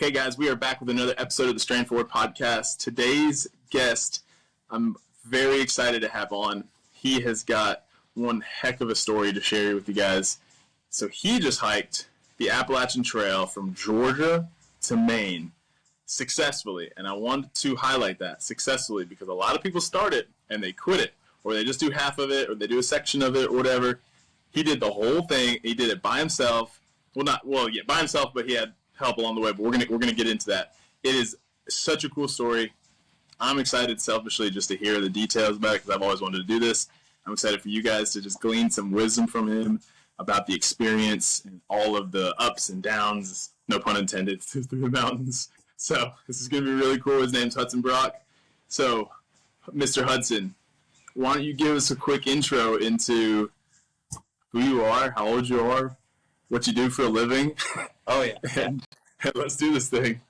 Okay, guys, we are back with another episode of the Strand Forward podcast. Today's guest, I'm very excited to have on. He has got one heck of a story to share with you guys. So he just hiked the Appalachian Trail from Georgia to Maine successfully, and I wanted to highlight that successfully because a lot of people start it and they quit it, or they just do half of it, or they do a section of it, or whatever. He did the whole thing. He did it by himself. By himself, but he had help along the way. But we're gonna get into that. It is such a cool story. I'm excited selfishly just to hear the details about it because I've always wanted to do this. I'm excited for you guys to just glean some wisdom from him about the experience and all of the ups and downs, no pun intended, through the mountains. So this is going to be really cool. His name's Hudson Brock. So, Mr. Hudson, why don't you give us a quick intro into who you are, how old you are, what you do for a living? Oh, yeah. and let's do this thing.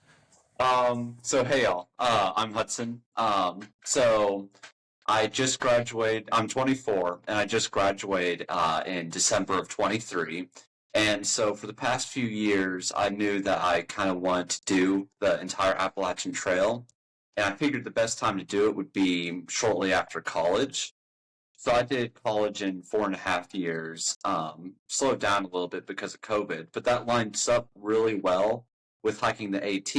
So hey y'all, I'm Hudson. So I just graduated, I'm 24, and I just graduated in December of 23. And so for the past few years, I knew that I kind of wanted to do the entire Appalachian Trail. And I figured the best time to do it would be shortly after college. So I did college in 4.5 years, slowed down a little bit because of COVID, but that lines up really well with hiking the AT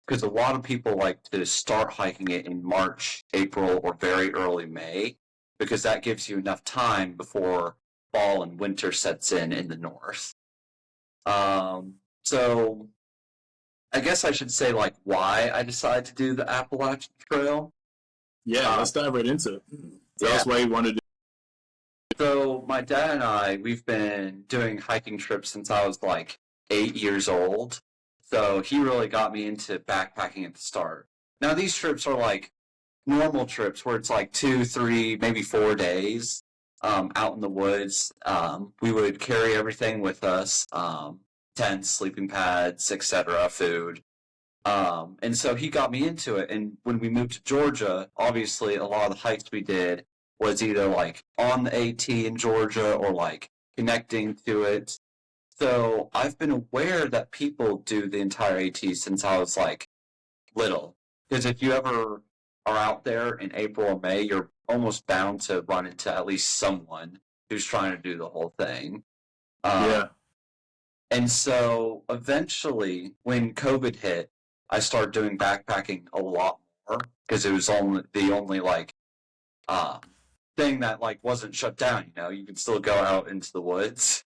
because a lot of people like to start hiking it in March, April, or very early May because that gives you enough time before fall and winter sets in the north. So I guess I should say like why I decided to do the Appalachian Trail. Yeah, let's dive right into it. Tell us why you wanted to. So my dad and I, we've been doing hiking trips since I was like 8 years old. So he really got me into backpacking at the start. Now these trips are like normal trips where it's like 2, 3, maybe 4 days out in the woods. We would carry everything with us, tents, sleeping pads, etc., food. And so he got me into it. And when we moved to Georgia, obviously a lot of the hikes we did was either like on the AT in Georgia or like connecting to it. So I've been aware that people do the entire AT since I was like little. Because if you ever are out there in April or May, you're almost bound to run into at least someone who's trying to do the whole thing. Yeah. And so eventually when COVID hit, I started doing backpacking a lot more because it was the only like thing that like wasn't shut down. You know, you could still go out into the woods.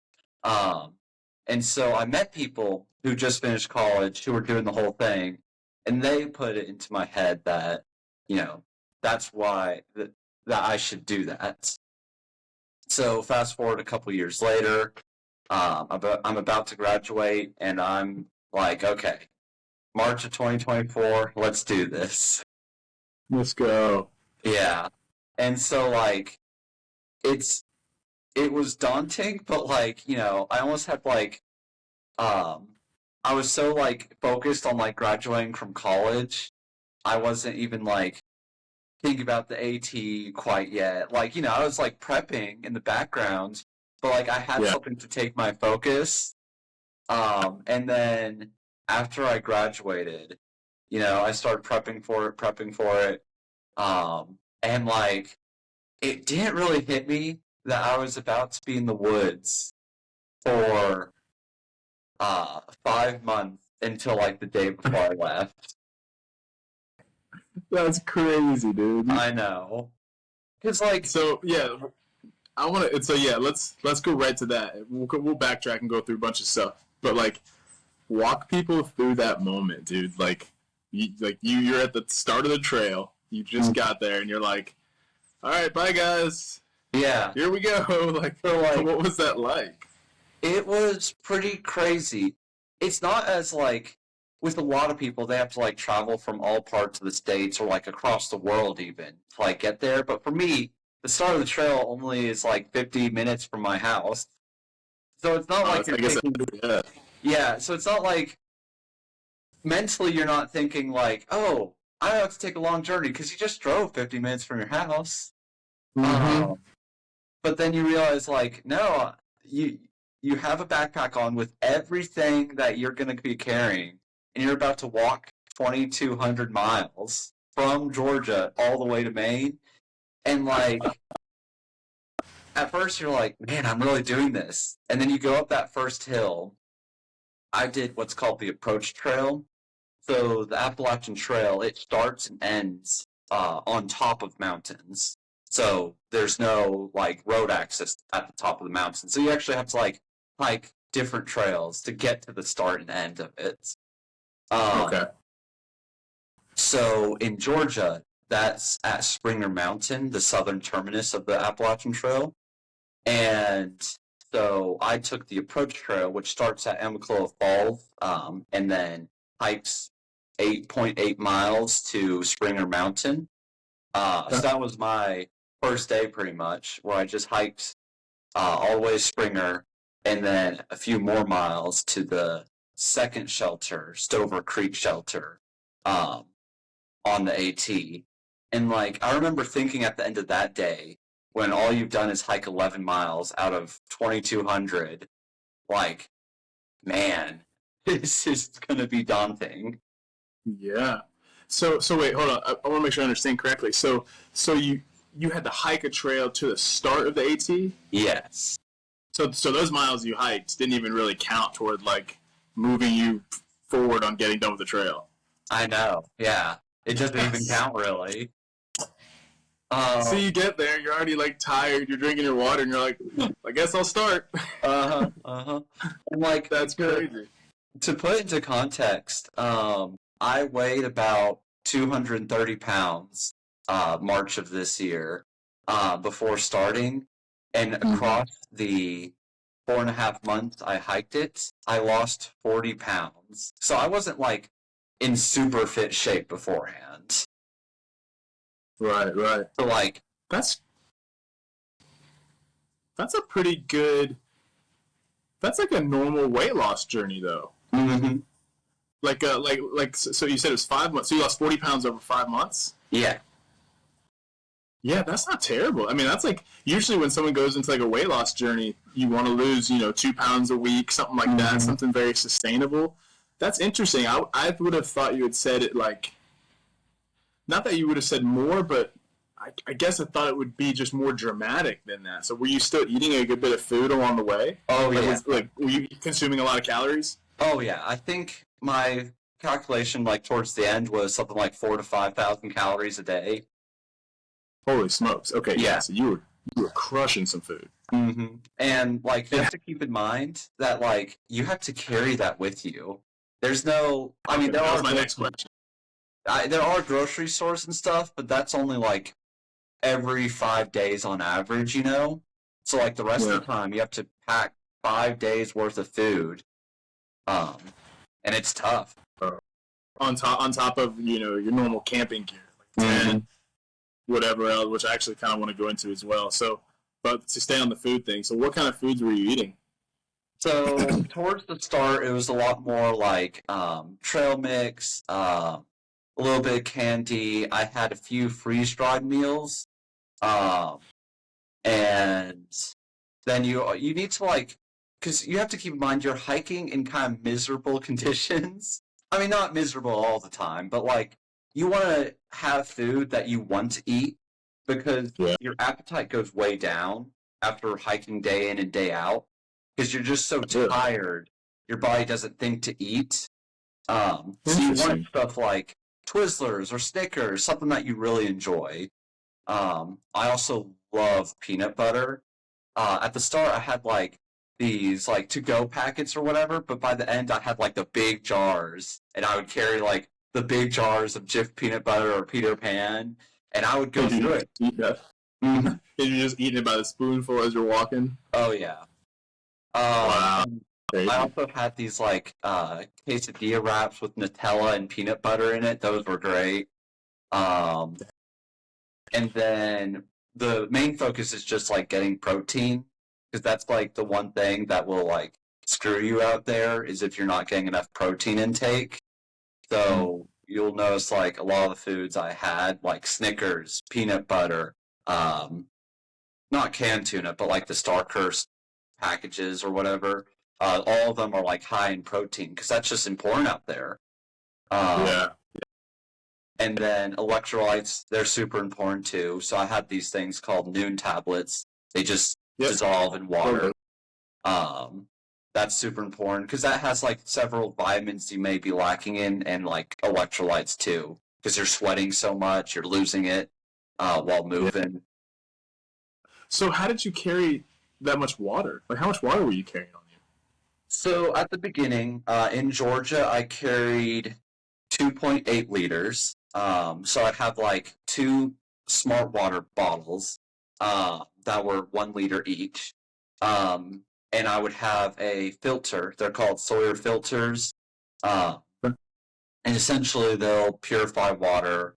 And so I met people who just finished college who were doing the whole thing, and they put it into my head that that's why that I should do that. So fast forward a couple years later, I'm about to graduate, and I'm like, okay. March of 2024, let's do this. Let's go. Yeah. And so, like, it was daunting, but, like, I almost had, like, I was so, like, focused on, like, graduating from college, I wasn't even, like, thinking about the AT quite yet. Like, I was, like, prepping in the background, but, like, I had something to take my focus. And then after I graduated, I started prepping for it. And like, it didn't really hit me that I was about to be in the woods for 5 months until like the day before I left. That's crazy, dude. I know. Cause like, so yeah, let's go right to that. We'll backtrack and go through a bunch of stuff, but like, walk people through that moment, dude. Like you're at the start of the trail. You just got there, and you're like, "All right, bye, guys. Yeah, here we go." Like, what was that like? It was pretty crazy. It's not as like with a lot of people, they have to like travel from all parts of the states or like across the world even to like get there. But for me, the start of the trail only is like 50 minutes from my house, so it's not like you're taking. Yeah, so it's not like mentally you're not thinking like, oh, I have to take a long journey because you just drove 50 minutes from your house. Mm-hmm. But then you realize like, no, you have a backpack on with everything that you're going to be carrying, and you're about to walk 2,200 miles from Georgia all the way to Maine. And like, at first you're like, man, I'm really doing this. And then you go up that first hill. I did what's called the approach trail. So the Appalachian Trail, it starts and ends on top of mountains. So there's no like road access at the top of the mountain. So you actually have to like hike different trails to get to the start and end of it. Okay. So in Georgia, that's at Springer Mountain, the southern terminus of the Appalachian Trail. And so I took the approach trail, which starts at Amicaloa Falls, and then hikes 8.8 miles to Springer Mountain. So that was my first day pretty much, where I just hiked all the way to Springer, and then a few more miles to the second shelter, Stover Creek Shelter, on the AT. And like, I remember thinking at the end of that day, when all you've done is hike 11 miles out of 2,200, like, man, this is going to be daunting. Yeah. So wait, hold on. I want to make sure I understand correctly. So you had to hike a trail to the start of the AT? Yes. So those miles you hiked didn't even really count toward like moving you forward on getting done with the trail. I know. Yeah. It doesn't even count really. So you get there, you're already like tired, you're drinking your water, and you're like, I guess I'll start. And like, That's crazy. To put into context, I weighed about 230 pounds March of this year before starting, and across the 4.5 months I hiked it, I lost 40 pounds. So I wasn't like in super fit shape beforehand. Right. So like, that's a pretty good. That's like a normal weight loss journey, though. mm-hmm. So you said it was 5 months. So you lost 40 pounds over 5 months. Yeah. Yeah, that's not terrible. I mean, that's like usually when someone goes into like a weight loss journey, you want to lose 2 pounds a week, something like that, something very sustainable. That's interesting. I would have thought you had said it like, not that you would have said more, but I guess I thought it would be just more dramatic than that. So were you still eating a good bit of food along the way? Oh, yeah. Were you consuming a lot of calories? Oh, yeah. I think my calculation, like, towards the end was something like 4,000 to 5,000 calories a day. Holy smokes. Okay, Yeah. So you were crushing some food. Mm-hmm. And, like, you have to keep in mind that, like, you have to carry that with you. There's no... I mean, that was my next question. There are grocery stores and stuff, but that's only, like, every 5 days on average, So, like, the rest of the time, you have to pack 5 days worth of food. And it's tough. On top of, your normal camping gear. Like tent, whatever else, which I actually kind of want to go into as well. So, but to stay on the food thing, so what kind of foods were you eating? So, towards the start, it was a lot more like trail mix, a little bit of candy. I had a few freeze-dried meals. And then you need to, like, because you have to keep in mind you're hiking in kind of miserable conditions. I mean, not miserable all the time, but, like, you want to have food that you want to eat because your appetite goes way down after hiking day in and day out because you're just so tired. Your body doesn't think to eat. So you want stuff like Twizzlers or Snickers, something that you really enjoy. I also love peanut butter. At the start, I had, like, these, like, to-go packets or whatever, but by the end, I had, like, the big jars, and I would carry, like, the big jars of Jif peanut butter or Peter Pan, and I would go through it. Yeah. And you're just eating it by the spoonful as you're walking? Oh, yeah. Wow. I also had these, like, quesadilla wraps with Nutella and peanut butter in it. Those were great. And then the main focus is just, like, getting protein, because that's, like, the one thing that will, like, screw you out there is if you're not getting enough protein intake. So you'll notice, like, a lot of the foods I had, like Snickers, peanut butter, not canned tuna, but, like, the Starburst packages or whatever, all of them are, like, high in protein, because that's just important out there. Yeah. And then electrolytes, they're super important too. So I had these things called Noon tablets. They just dissolve in water. That's super important because that has like several vitamins you may be lacking in, and like electrolytes too. Because you're sweating so much, you're losing it while moving. Yeah. So how did you carry that much water? Like, how much water were you carrying on you? So at the beginning, in Georgia, I carried 2.8 liters. So I'd have like two smart water bottles that were 1 liter each. And I would have a filter. They're called Sawyer filters. And essentially they'll purify water,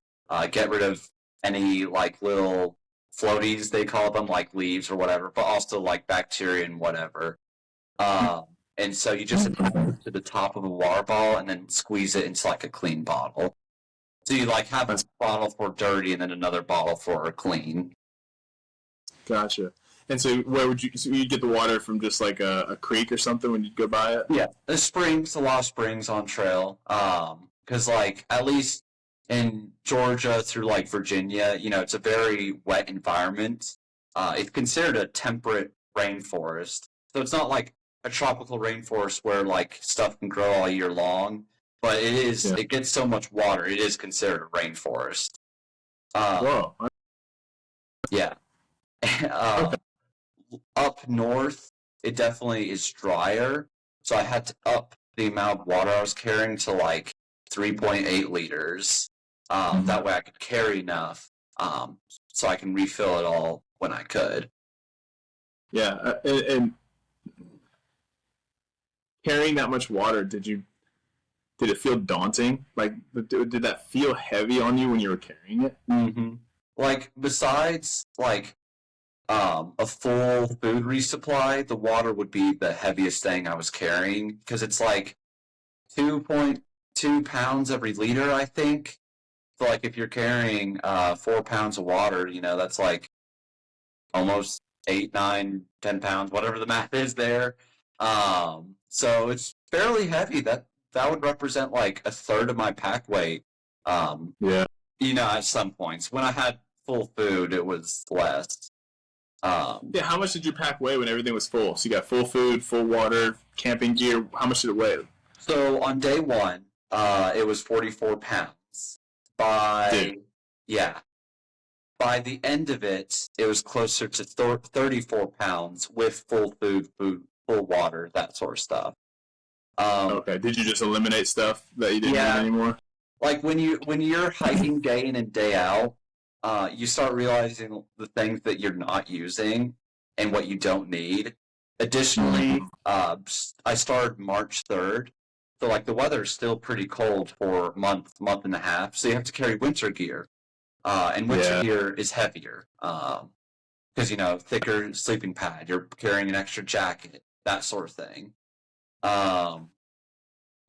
get rid of any like little floaties, they call them, like leaves or whatever, but also like bacteria and whatever. And so you just attach it to the top of a water bottle and then squeeze it into like a clean bottle. So you like have a bottle for dirty and then another bottle for clean. Gotcha. And so where would you, so you'd get the water from just like a creek or something when you'd go by it? Yeah, there's springs, a lot of springs on trail. Because like at least in Georgia through like Virginia, you know, it's a very wet environment. It's considered a temperate rainforest. So it's not like a tropical rainforest where like stuff can grow all year long, but it is, it gets so much water, it is considered a rainforest. Whoa. Yeah. Okay. Up north, it definitely is drier. So I had to up the amount of water I was carrying to like 3.8 liters. That way I could carry enough so I can refill it all when I could. Yeah. And carrying that much water, did it feel daunting? Like, did that feel heavy on you when you were carrying it? Mm-hmm. Like, besides, like, a full food resupply, the water would be the heaviest thing I was carrying, because it's like 2.2 pounds every liter, I think. So, like, if you're carrying 4 pounds of water, you know, that's like almost 8, 9, 10 pounds, whatever the math is there. So it's fairly heavy. That would represent like a third of my pack weight. Yeah. You know, at some points when I had full food, it was less. Yeah. How much did your pack weigh when everything was full? So you got full food, full water, camping gear. How much did it weigh? So on day one, it was 44 pounds. By the end of it, it was closer to 34 pounds with full food, full water, that sort of stuff. Okay. Did you just eliminate stuff that you didn't need anymore? Like when you're hiking day in and day out, you start realizing the things that you're not using and what you don't need. Additionally, I started March 3rd, so like the weather's still pretty cold for a month and a half, so you have to carry winter gear. And winter gear is heavier because, you know, thicker sleeping pad, you're carrying an extra jacket, that sort of thing.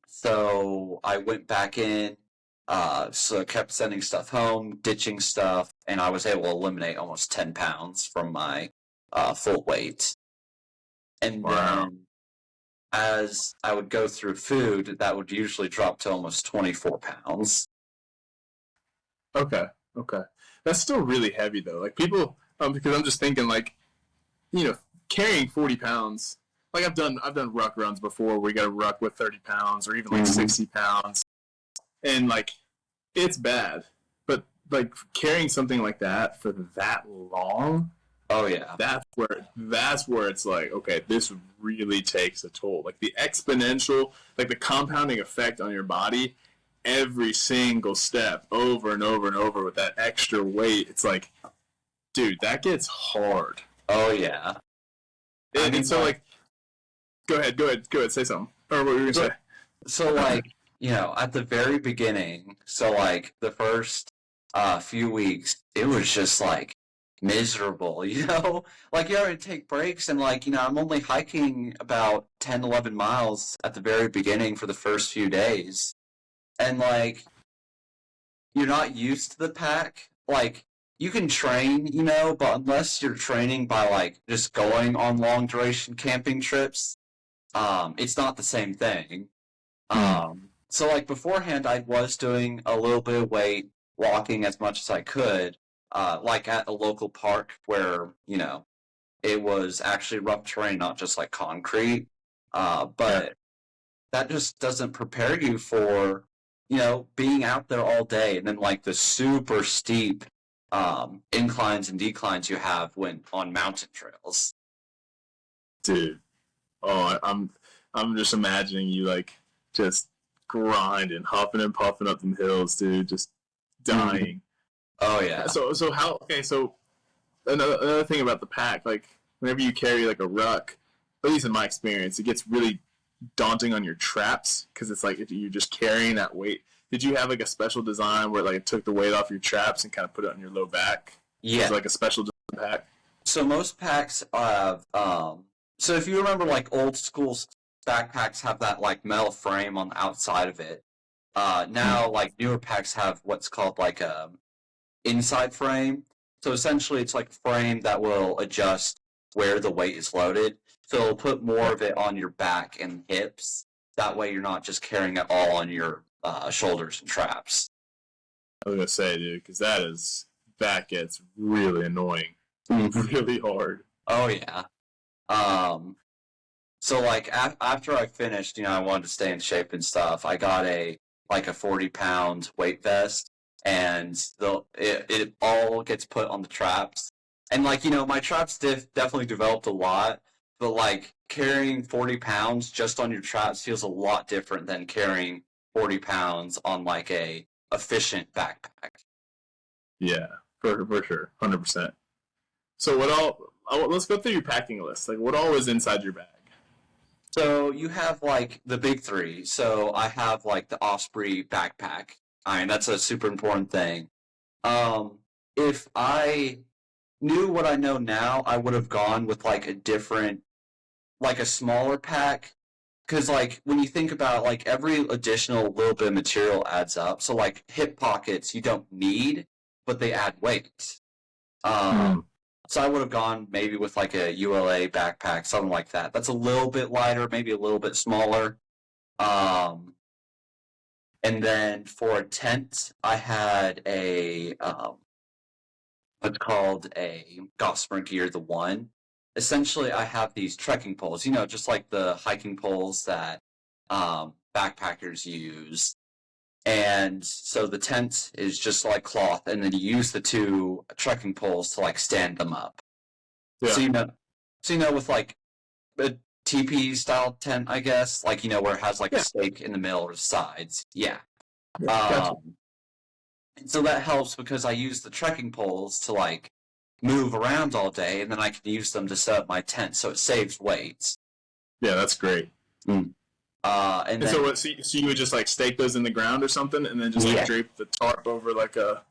So I went back in, so I kept sending stuff home, ditching stuff, and I was able to eliminate almost 10 pounds from my full weight. And then as I would go through food, that would usually drop to almost 24 pounds. Okay. That's still really heavy though. Like people, because I'm just thinking like, you know, carrying 40 pounds. Like I've done ruck runs before where you got to ruck with 30 pounds or even like 60 pounds, and like it's bad. But like carrying something like that for that long. Oh yeah. That's where it's like, okay, this really takes a toll. Like the exponential, like the compounding effect on your body. Every single step over and over and over with that extra weight, it's like, dude, that gets hard. Oh yeah. And so like, go ahead, say something. Or what were you gonna say? So like, you know, at the very beginning, so like the first few weeks, it was just like miserable, you know? Like you already take breaks and like, you know, I'm only hiking about 10, 11 miles at the very beginning for the first few days. And like, you're not used to the pack. Like, you can train, you know, but unless you're training by like just going on long duration camping trips, it's not the same thing. So like beforehand, I was doing a little bit of weight, walking as much as I could, like at a local park where, it was actually rough terrain, not just like concrete. Yeah. But that just doesn't prepare you for, being out there all day and then like the super steep inclines and declines you have when on mountain trails. Dude. Oh, I'm just imagining you like just grinding, hopping and puffing up them hills, dude, just dying. Oh yeah. So how? Okay, so another thing about the pack, like whenever you carry like a ruck, at least in my experience, it gets really daunting on your traps because it's like if you're just carrying that weight. Did you have like a special design where like it took the weight off your traps and kind of put it on your low back? Yeah. Was it like a special design pack? So most packs have so if you remember like old school backpacks have that like metal frame on the outside of it. Now like newer packs have what's called like a inside frame. So essentially it's like a frame that will adjust where the weight is loaded. So it'll put more of it on your back and hips. That way you're not just carrying it all on your shoulders and traps. I was gonna say, dude, because that gets really annoying, really hard. Oh yeah. So like after I finished, I wanted to stay in shape and stuff. I got a 40-pound weight vest, and it all gets put on the traps. And like my traps definitely developed a lot, but like carrying 40 pounds just on your traps feels a lot different than carrying 40 pounds on like a efficient backpack. Yeah, for sure, 100%. So what all? Let's go through your packing list. Like, what all is inside your bag? So you have like the big three. So I have like the Osprey backpack. I mean, that's a super important thing. If I knew what I know now, I would have gone with like a smaller pack. Because like when you think about it, like every additional little bit of material adds up. So like hip pockets you don't need, but they add weight. So I would have gone maybe with like a ULA backpack, something like that. That's a little bit lighter, maybe a little bit smaller. And then for a tent, I had a what's called a Gossamer Gear the One. Essentially, I have these trekking poles, just like the hiking poles that backpackers use. And so the tent is just like cloth, and then you use the two trekking poles to like stand them up. Yeah. So with like a TP style tent, I guess, like where it has like a stake in the middle or the sides. Yeah. Gotcha. And so that helps because I use the trekking poles to like move around all day, and then I can use them to set up my tent, so it saves weight. Yeah, that's great. And then, So you would just like stake those in the ground or something, and then just like drape the tarp over like a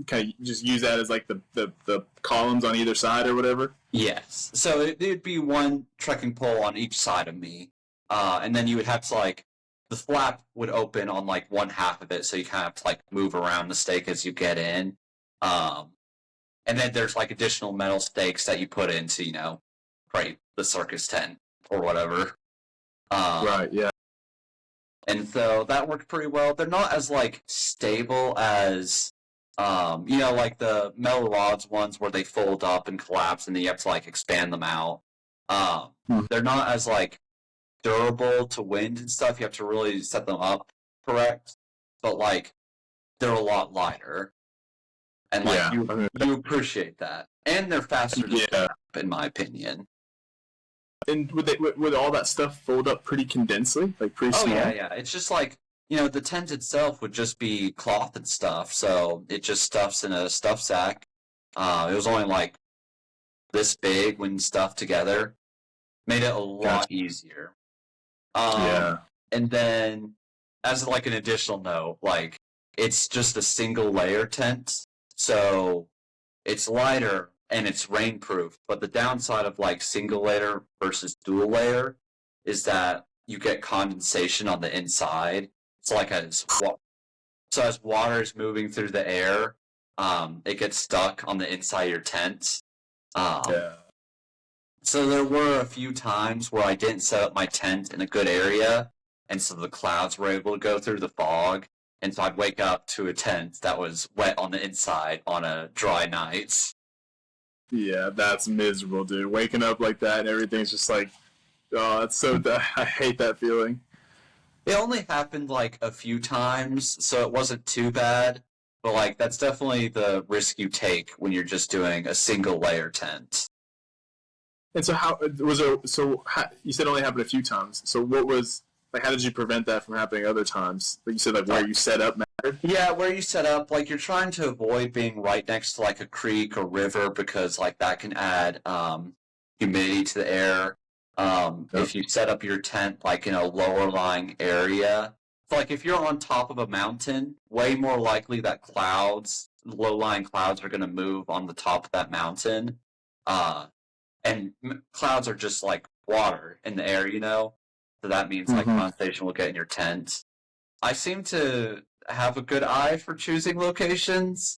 kind of just use that as like the columns on either side or whatever. Yes. So it'd be one trekking pole on each side of me, and then you would have to like the flap would open on like one half of it, so you kind of have to like move around the stake as you get in. And then there's like additional metal stakes that you put into create the circus tent or whatever. Right. Yeah. And so that worked pretty well. They're not as like stable as like the metal rods ones where they fold up and collapse and then you have to like expand them out. They're not as like durable to wind and stuff. You have to really set them up correct. But like they're a lot lighter. And like you appreciate that. And they're faster to set up, in my opinion. And would all that stuff fold up pretty condensely, like pretty small? Oh yeah. It's just like the tent itself would just be cloth and stuff, so it just stuffs in a stuff sack. It was only like this big when stuffed together. Made it a lot easier. And then, as like an additional note, like it's just a single layer tent, so it's lighter and it's rainproof. But the downside of like single layer versus dual layer is that you get condensation on the inside. So like as water is moving through the air, it gets stuck on the inside of your tent. So there were a few times where I didn't set up my tent in a good area, and so the clouds were able to go through the fog. And so I'd wake up to a tent that was wet on the inside on a dry night. Yeah, that's miserable, dude. Waking up like that and everything's just like, oh, it's so. I hate that feeling. It only happened like a few times, so it wasn't too bad. But like that's definitely the risk you take when you're just doing a single layer tent. And so how was it? So you said it only happened a few times. So what was like? How did you prevent that from happening other times? Like you said, like where you set up mattered. Yeah, where you set up, like you're trying to avoid being right next to like a creek or river because like that can add humidity to the air. If you set up your tent like in a lower lying area, so like if you're on top of a mountain, way more likely that low lying clouds are going to move on the top of that mountain. And clouds are just like water in the air, so that means like condensation will get in your tent. I seem to have a good eye for choosing locations.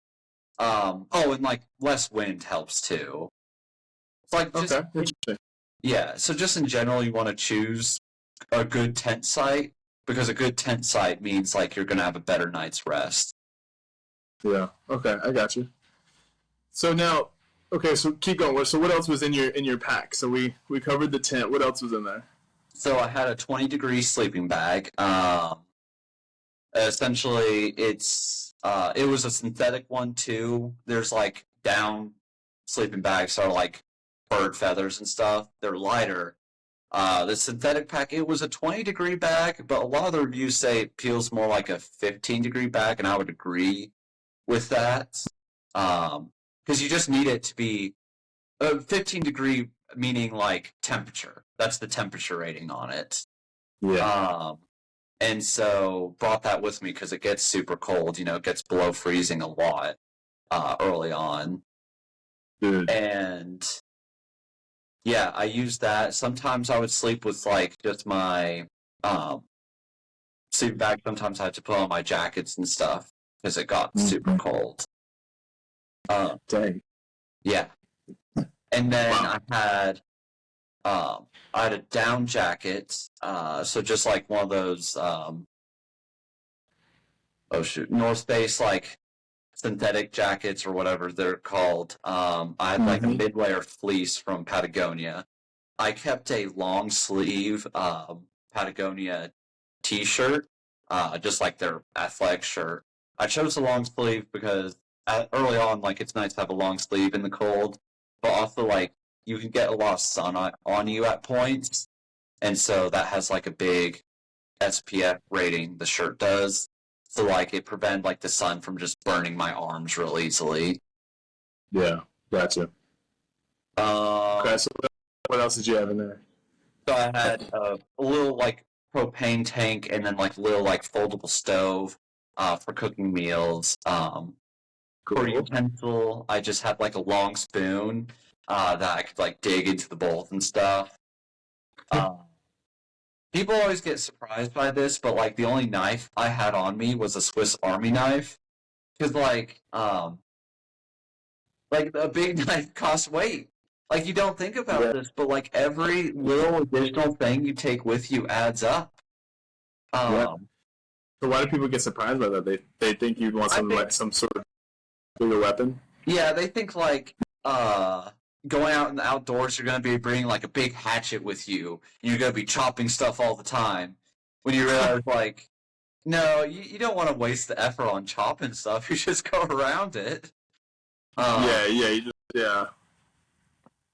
And like less wind helps too. It's like just, Okay, interesting. yeah, so just in general, you want to choose a good tent site because a good tent site means like you're going to have a better night's rest. Yeah. Okay, I got you. So now, okay, so keep going. So what else was in your pack? So we covered the tent. What else was in there? So I had a 20-degree sleeping bag. Essentially, it was a synthetic one too. There's like down sleeping bags are like bird feathers and stuff. They're lighter. The synthetic pack, it was a 20-degree bag, but a lot of the reviews say it feels more like a 15-degree bag, and I would agree with that. Because you just need it to be 15-degree, meaning like temperature. That's the temperature rating on it. Yeah. And so brought that with me because it gets super cold. It gets below freezing a lot early on. Dude. And yeah, I used that. Sometimes I would sleep with like just my sleeping bag. Sometimes I had to put on my jackets and stuff because it got super cold. Dang. Yeah. And then I had a down jacket, so just like one of those North Face like synthetic jackets or whatever they're called. I had like a mid-layer fleece from Patagonia. I kept a long sleeve Patagonia t-shirt, just like their athletic shirt. I chose a long sleeve because early on, like it's nice to have a long sleeve in the cold, but also like you can get a lot of sun on you at points, and so that has like a big SPF rating. The shirt does, so like it prevent like the sun from just burning my arms real easily. Yeah, gotcha. Okay, so what else did you have in there? So I had a little like propane tank, and then like a little like foldable stove for cooking meals. For utensil, I just had like a long spoon that I could like dig into the bowls and stuff. People always get surprised by this, but like the only knife I had on me was a Swiss Army knife, because like a big knife costs weight. Like you don't think about this, but like every little additional thing you take with you adds up. So why do people get surprised by that? They think you'd want like some sort of bigger weapon. Yeah, they think like going out in the outdoors, you're going to be bringing like a big hatchet with you. And you're going to be chopping stuff all the time. When you realize like, no, you don't want to waste the effort on chopping stuff. You just go around it. Yeah.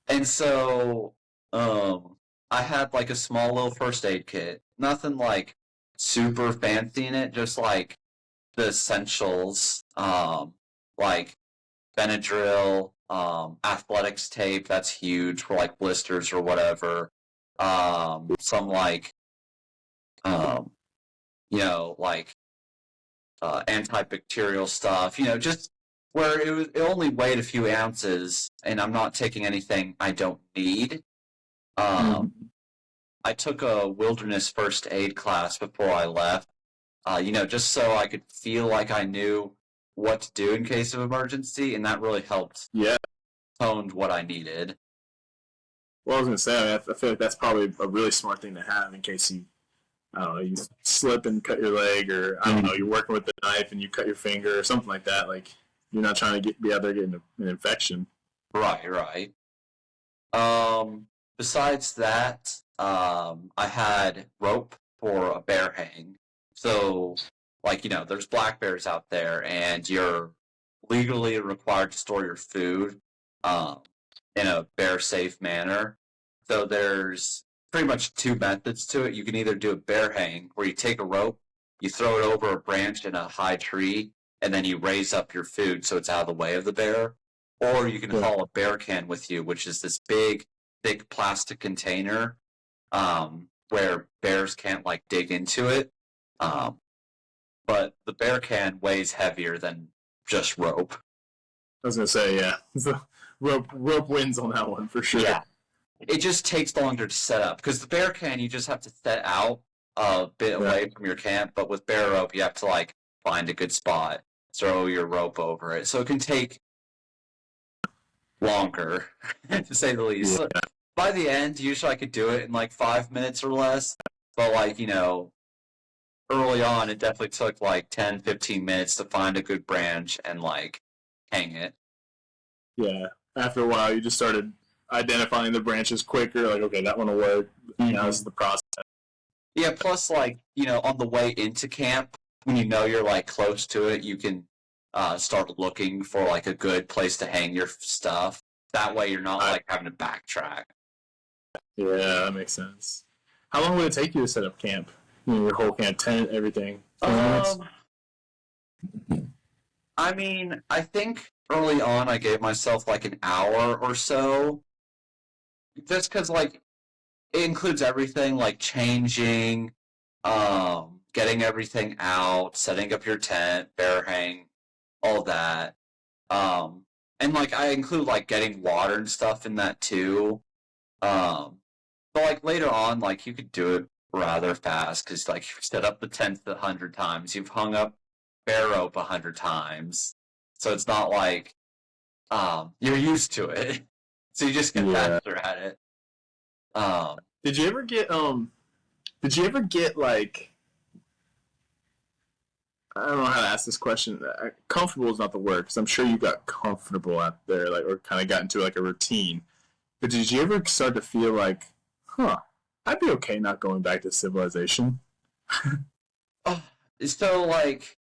And so I had like a small little first aid kit. Nothing like super fancy in it, just like the essentials, like Benadryl, athletics tape, that's huge for like blisters or whatever. Some like antibacterial stuff, just where it only weighed a few ounces, and I'm not taking anything I don't need. I took a wilderness first aid class before I left, just so I could feel like I knew what to do in case of emergency, and that really helped. Yeah. Honed what I needed. Well, I was gonna say, I feel like that's probably a really smart thing to have in case you I don't know, you slip and cut your leg, or I don't know, you're working with the knife and you cut your finger or something like that. Like you're not trying to be out there getting an infection. Right, right. Besides that, I had rope for a bear hang. So, like, there's black bears out there, and you're legally required to store your food, um, in a bear safe manner. So there's pretty much two methods to it. You can either do a bear hang, where you take a rope, you throw it over a branch in a high tree, and then you raise up your food so it's out of the way of the bear. Or you can haul a bear can with you, which is this big, thick plastic container, where bears can't like dig into it. Um, but the bear can weighs heavier than just rope. I was gonna say, yeah, so rope wins on that one for sure. Yeah. It just takes longer to set up because the bear can you just have to set out a bit away from your camp, but with bear rope you have to like find a good spot, throw your rope over it, so it can take longer to say the least. Yeah. By the end, usually I could do it in like 5 minutes or less, but like early on it definitely took like 10-15 minutes to find a good branch and like hang it. Yeah, after a while you just started identifying the branches quicker, like, okay, that one will work. Now this is the process. Yeah, plus, like, on the way into camp, when you're, like, close to it, you can start looking for, like, a good place to hang your stuff. That way you're not, like, having to backtrack. Yeah, that makes sense. How long would it take you to set up camp? Your whole camp, tent, everything? I mean, I think early on I gave myself, like, an hour or so. Just because, like, it includes everything, like changing, getting everything out, setting up your tent, bear hang, all that. And, like, I include, like, getting water and stuff in that, too. But, like, later on, like, you could do it rather fast, because, like, you've set up the tent 100 times. You've hung up bear rope 100 times. So it's not like, you're used to it. So you just get faster at it. Did you ever get like, I don't know how to ask this question. Comfortable is not the word, because I'm sure you got comfortable out there, like, or kind of got into like a routine. But did you ever start to feel like, I'd be okay not going back to civilization? So, like,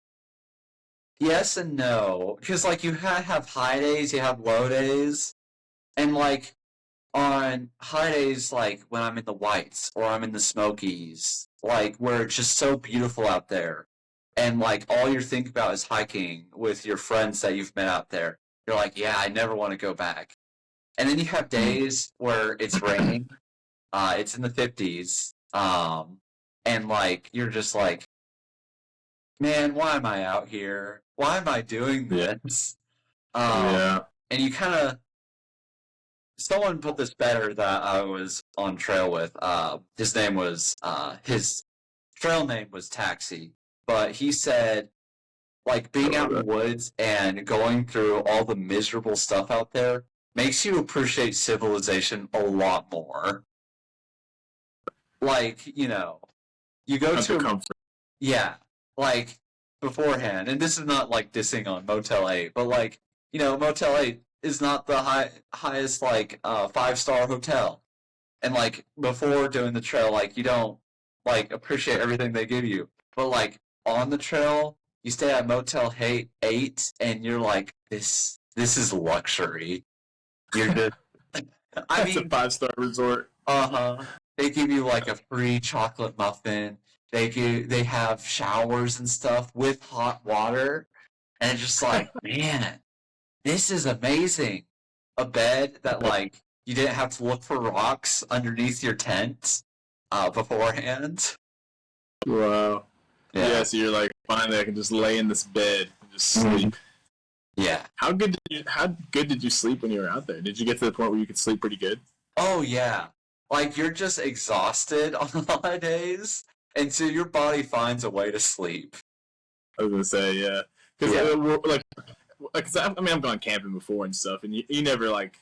yes and no. Because, like, you have high days, you have low days. And, like, on high days, like, when I'm in the Whites or I'm in the Smokies, like, where it's just so beautiful out there. And, like, all you think about is hiking with your friends that you've met out there. You're like, yeah, I never want to go back. And then you have days where it's raining. It's in the 50s. And, like, you're just like, man, why am I out here? Why am I doing this? And you kind of... Someone put this better that I was on trail with. His trail name was Taxi. But he said, like, being out in the woods and going through all the miserable stuff out there makes you appreciate civilization a lot more. Like, you go to comfort. Yeah, like, beforehand. And this is not, like, dissing on Motel 8, but, like, Motel 8 is not the highest, like, 5-star hotel. And, like, before doing the trail, like, you don't, like, appreciate everything they give you. But, like, on the trail, you stay at Motel 8, and you're like, this is luxury. You're just... I mean, it's a 5-star resort. They give you, like, a free chocolate muffin. They have showers and stuff with hot water. And it's just like, man, this is amazing. A bed that, like, you didn't have to look for rocks underneath your tent beforehand. Wow. Yeah, so you're like, finally I can just lay in this bed and just sleep. Yeah. How good did you sleep when you were out there? Did you get to the point where you could sleep pretty good? Oh, yeah. Like, you're just exhausted on a lot of days, and so your body finds a way to sleep. I was going to say, yeah. Because I've gone camping before and stuff, and you never, like,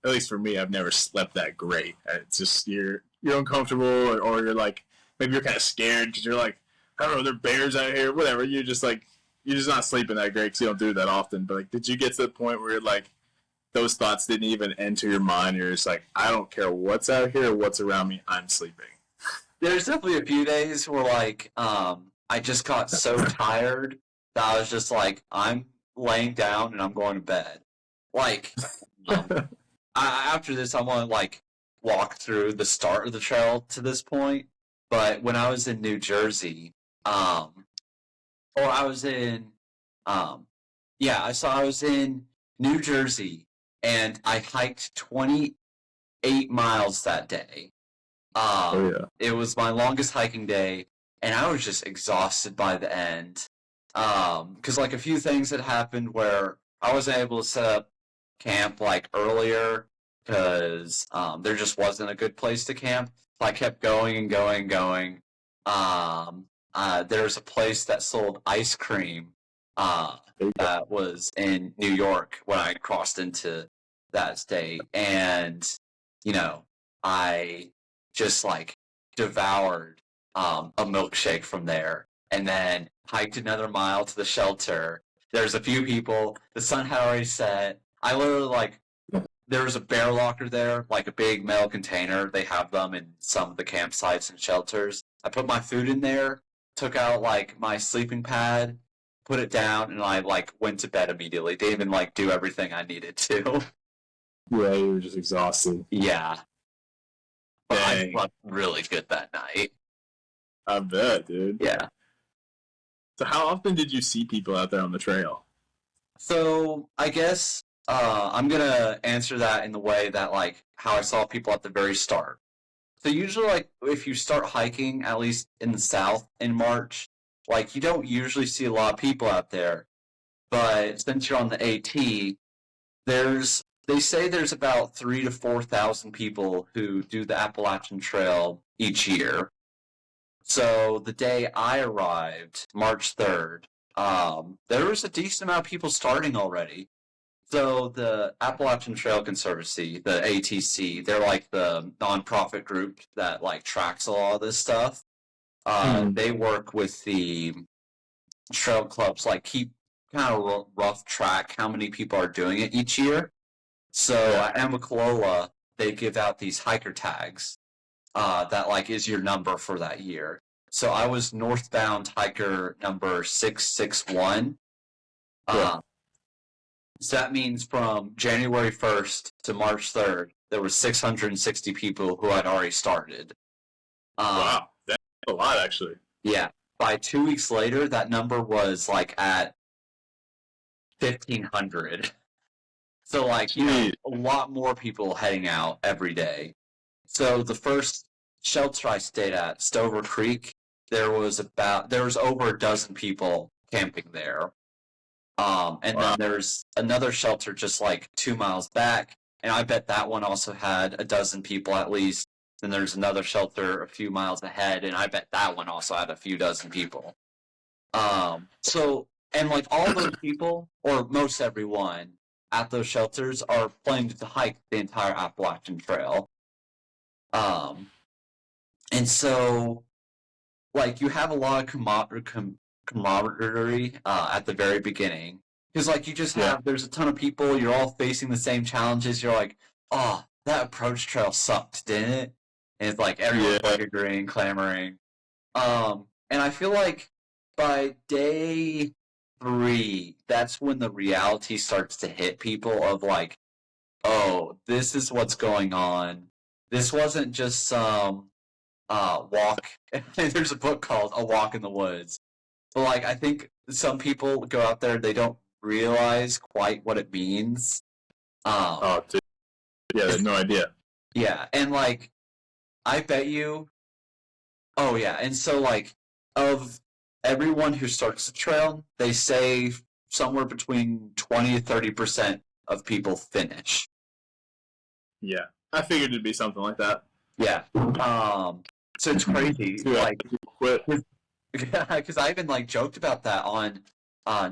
at least for me, I've never slept that great. It's just, you're uncomfortable, or you're, like, maybe you're kind of scared because you're like, I don't know, there are bears out here, whatever. You're just not sleeping that great because you don't do it that often. But like, did you get to the point where like those thoughts didn't even enter your mind? You're just like, I don't care what's out here or what's around me, I'm sleeping. There's definitely a few days where like I just got so tired that I was just like, I'm laying down and I'm going to bed. Like after this, I want to like walk through the start of the trail to this point. But when I was in New Jersey, or I was in, I was in New Jersey and I hiked 28 miles that day. It was my longest hiking day, and I was just exhausted by the end. Because like a few things had happened where I wasn't able to set up camp like earlier because there just wasn't a good place to camp. So I kept going and going and going. There's a place that sold ice cream that was in New York when I crossed into that state, and I just like devoured a milkshake from there, and then hiked another mile to the shelter. There's a few people. The sun had already set. I literally like there was a bear locker there, like a big metal container. They have them in some of the campsites and shelters. I put my food in there, took out like my sleeping pad, put it down, and I like went to bed immediately. Didn't even like do everything I needed to. Yeah, you were just exhausted. Yeah. But I Dang. slept really good that night. I bet, dude. Yeah. So how often did you see people out there on the trail? So I guess I'm gonna answer that in the way that like how I saw people at the very start. So usually like if you start hiking, at least in the south in March, like you don't usually see a lot of people out there. But since you're on the AT, they say there's about 3,000 to 4,000 people who do the Appalachian Trail each year. So the day I arrived, March 3rd, there was a decent amount of people starting already. So the Appalachian Trail Conservancy, the ATC, they're like the nonprofit group that like tracks a lot of this stuff. They work with the trail clubs, like keep kind of rough track how many people are doing it each year. So at Amicalola, they give out these hiker tags that like is your number for that year. So I was northbound hiker number 661. So that means from January 1st to March 3rd, there were 660 people who had already started. Wow, that's a lot actually. Yeah. By 2 weeks later, that number was like at 1,500. So like, a lot more people heading out every day. So the first shelter I stayed at, Stover Creek, there was over a dozen people camping there. And then there's another shelter just like 2 miles back, and I bet that one also had a dozen people at least. Then there's another shelter a few miles ahead, and I bet that one also had a few dozen people. And like all those people, or most everyone at those shelters, are planning to hike the entire Appalachian Trail. And so, like, you have a lot of camaraderie at the very beginning. Because, like, you just have, there's a ton of people, you're all facing the same challenges. You're like, oh, that approach trail sucked, didn't it? And it's like everyone's like agreeing, clamoring. And I feel like by day 3, that's when the reality starts to hit people of like, oh, this is what's going on. This wasn't just some walk. There's a book called A Walk in the Woods. But like, I think some people go out there, they don't realize quite what it means. Dude. Yeah, they have no idea. Yeah, and like, I bet you. Oh yeah, and so like, of everyone who starts the trail, they say somewhere between 20 to 30% of people finish. Yeah, I figured it'd be something like that. Yeah. So it's crazy. Like, quit. Because I even like joked about that on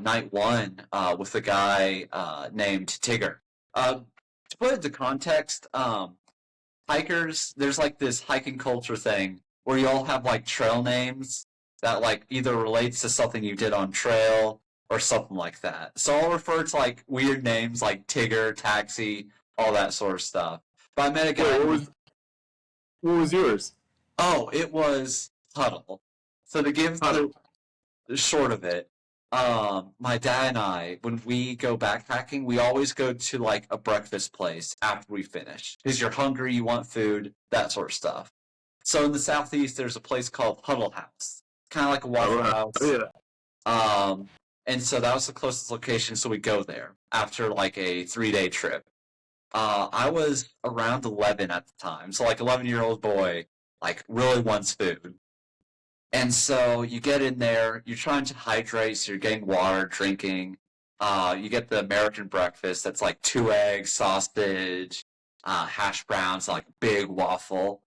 night 1 with a guy named Tigger. To put it into context, hikers, there's like this hiking culture thing where you all have like trail names that like either relates to something you did on trail or something like that. So I'll refer to like weird names like Tigger, Taxi, all that sort of stuff. But I met a guy. Wait, what was yours? Oh, it was Huddle. So to give the short of it, my dad and I, when we go backpacking, we always go to like a breakfast place after we finish. Because you're hungry, you want food, that sort of stuff. So in the southeast, there's a place called Huddle House. Kind of like a Waffle House. Oh, yeah. And so that was the closest location, so we go there after like a 3-day trip. I was around 11 at the time, so like 11-year-old boy, like really wants food. And so you get in there, you're trying to hydrate, so you're getting water, drinking. You get the American breakfast that's like 2 eggs, sausage, hash browns, like big waffle.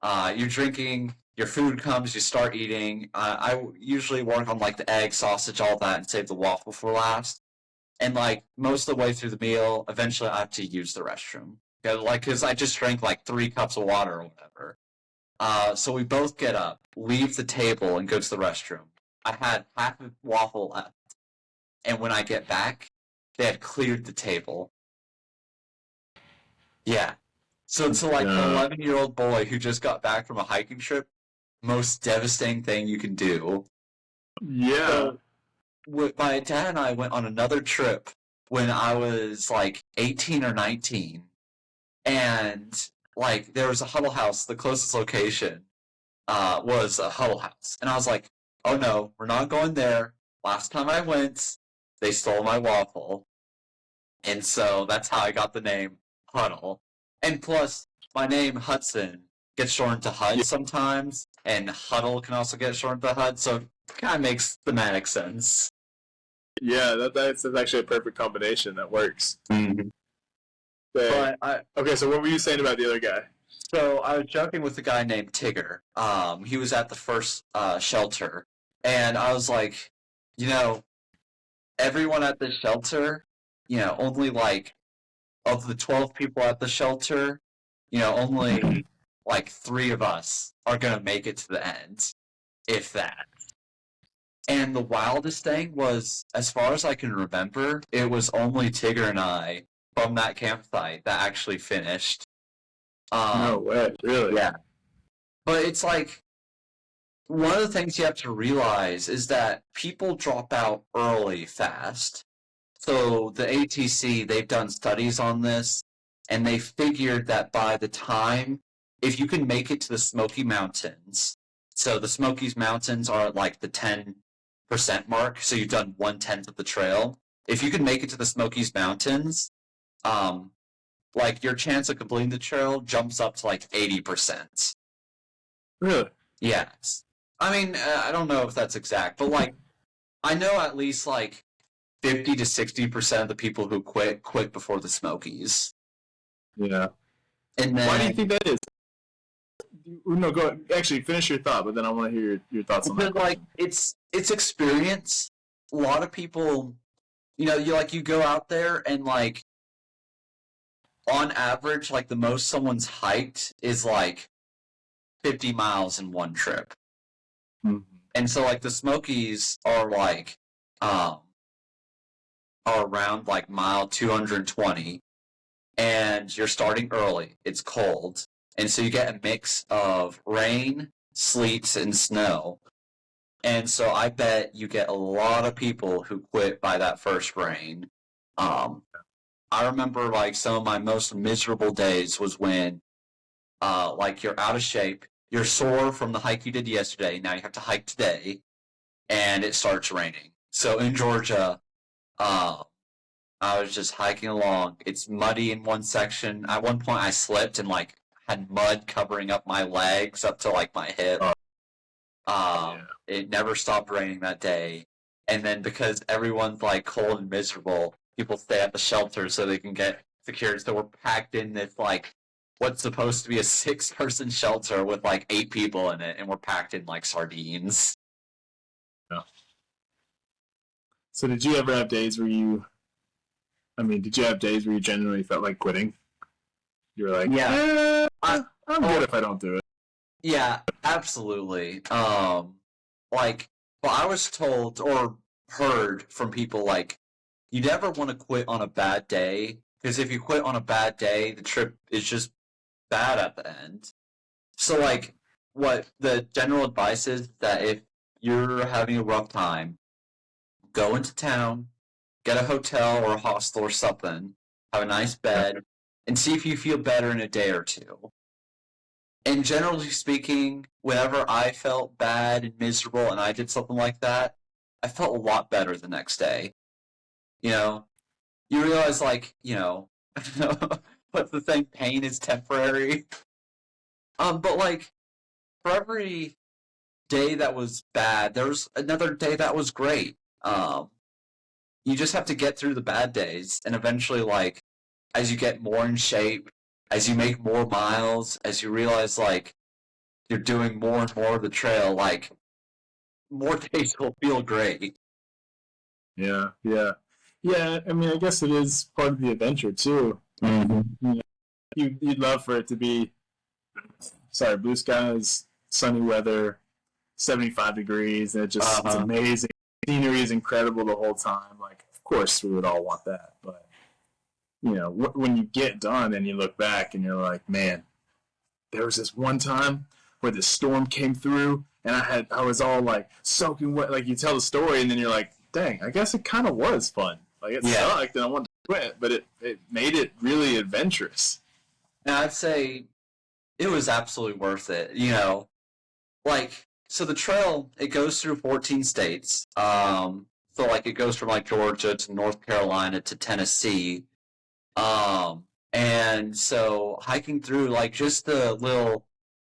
You're drinking, your food comes, you start eating. I usually work on like the egg, sausage, all that, and save the waffle for last. And like most of the way through the meal, eventually I have to use the restroom. Because I just drank like 3 cups of water or whatever. So we both get up, leave the table, and go to the restroom. I had half a waffle left. And when I get back, they had cleared the table. Yeah. So to like an 11-year-old boy who just got back from a hiking trip, most devastating thing you can do. Yeah. So, my dad and I went on another trip when I was like 18 or 19. And like there was a Huddle House, the closest location was a Huddle House. And I was like, oh no, we're not going there. Last time I went, they stole my waffle. And so that's how I got the name Huddle. And plus, my name Hudson gets shortened to Hud sometimes, and Huddle can also get shortened to Hud, so it kind of makes thematic sense. Yeah, that's actually a perfect combination that works. Mm-hmm. Okay, so what were you saying about the other guy? So I was joking with a guy named Tigger. He was at the first shelter, and I was like, everyone at the shelter, only like of the 12 people at the shelter, only like 3 of us are gonna make it to the end, if that. And the wildest thing was, as far as I can remember, it was only Tigger and I from that campsite that actually finished. No way, really? Yeah. But it's like, one of the things you have to realize is that people drop out early fast. So the ATC, they've done studies on this, and they figured that by the time, if you can make it to the Smoky Mountains, so the Smokies Mountains are at like the 10% mark, so you've done 1/10 of the trail. If you can make it to the Smokies Mountains, like your chance of completing the trail jumps up to like 80%. Really? Yes. I mean, I don't know if that's exact, but like, I know at least like 50 to 60% of the people who quit before the Smokies. Yeah. And then, why do you think that is? No, go ahead. Actually, finish your thought, but then I want to hear your thoughts on that. Like, it's experience. A lot of people, you go out there and like, on average, like the most someone's hiked is like 50 miles in one trip. Mm-hmm. And so like the Smokies are like, are around like mile 220, and you're starting early. It's cold. And so you get a mix of rain, sleet, and snow. And so I bet you get a lot of people who quit by that first rain. I remember like some of my most miserable days was when like you're out of shape, you're sore from the hike you did yesterday, now you have to hike today, and it starts raining. So in Georgia, I was just hiking along. It's muddy in one section. At one point I slipped and like had mud covering up my legs up to like my hip. It never stopped raining that day. And then because everyone's like cold and miserable, people stay at the shelter so they can get secured. So we're packed in this like what's supposed to be a 6-person shelter with like 8 people in it, and we're packed in like sardines. Yeah. So did you ever have days where you genuinely felt like quitting? You were like, yeah, I'm good if I don't do it. Yeah, absolutely. Like, well, I was told or heard from people like, you never want to quit on a bad day because if you quit on a bad day, the trip is just bad at the end. So, like, what the general advice is that if you're having a rough time, go into town, get a hotel or a hostel or something, have a nice bed, and see if you feel better in a day or two. And generally speaking, whenever I felt bad and miserable and I did something like that, I felt a lot better the next day. You know, you realize, like, what's the thing? Pain is temporary. But like, for every day that was bad, there was another day that was great. You just have to get through the bad days, and eventually, like, as you get more in shape, as you make more miles, as you realize, like, you're doing more and more of the trail, like, more days will feel great. Yeah, yeah, yeah. I mean, I guess it is part of the adventure too. Mm-hmm. You know, you'd love for it to be, sorry, blue skies, sunny weather, 75 degrees, and it's Uh-huh. amazing. Scenery is incredible the whole time. Like, of course, we would all want that, but when you get done and you look back and you're like, man, there was this one time where the storm came through and I was all like soaking wet. Like, you tell the story and then you're like, dang, I guess it kind of was fun. Like, it Yeah. sucked and I wanted to quit, but it made it really adventurous. And I'd say it was absolutely worth it. Like, so the trail, it goes through 14 states. So like it goes from like Georgia to North Carolina to Tennessee. And so hiking through like just the little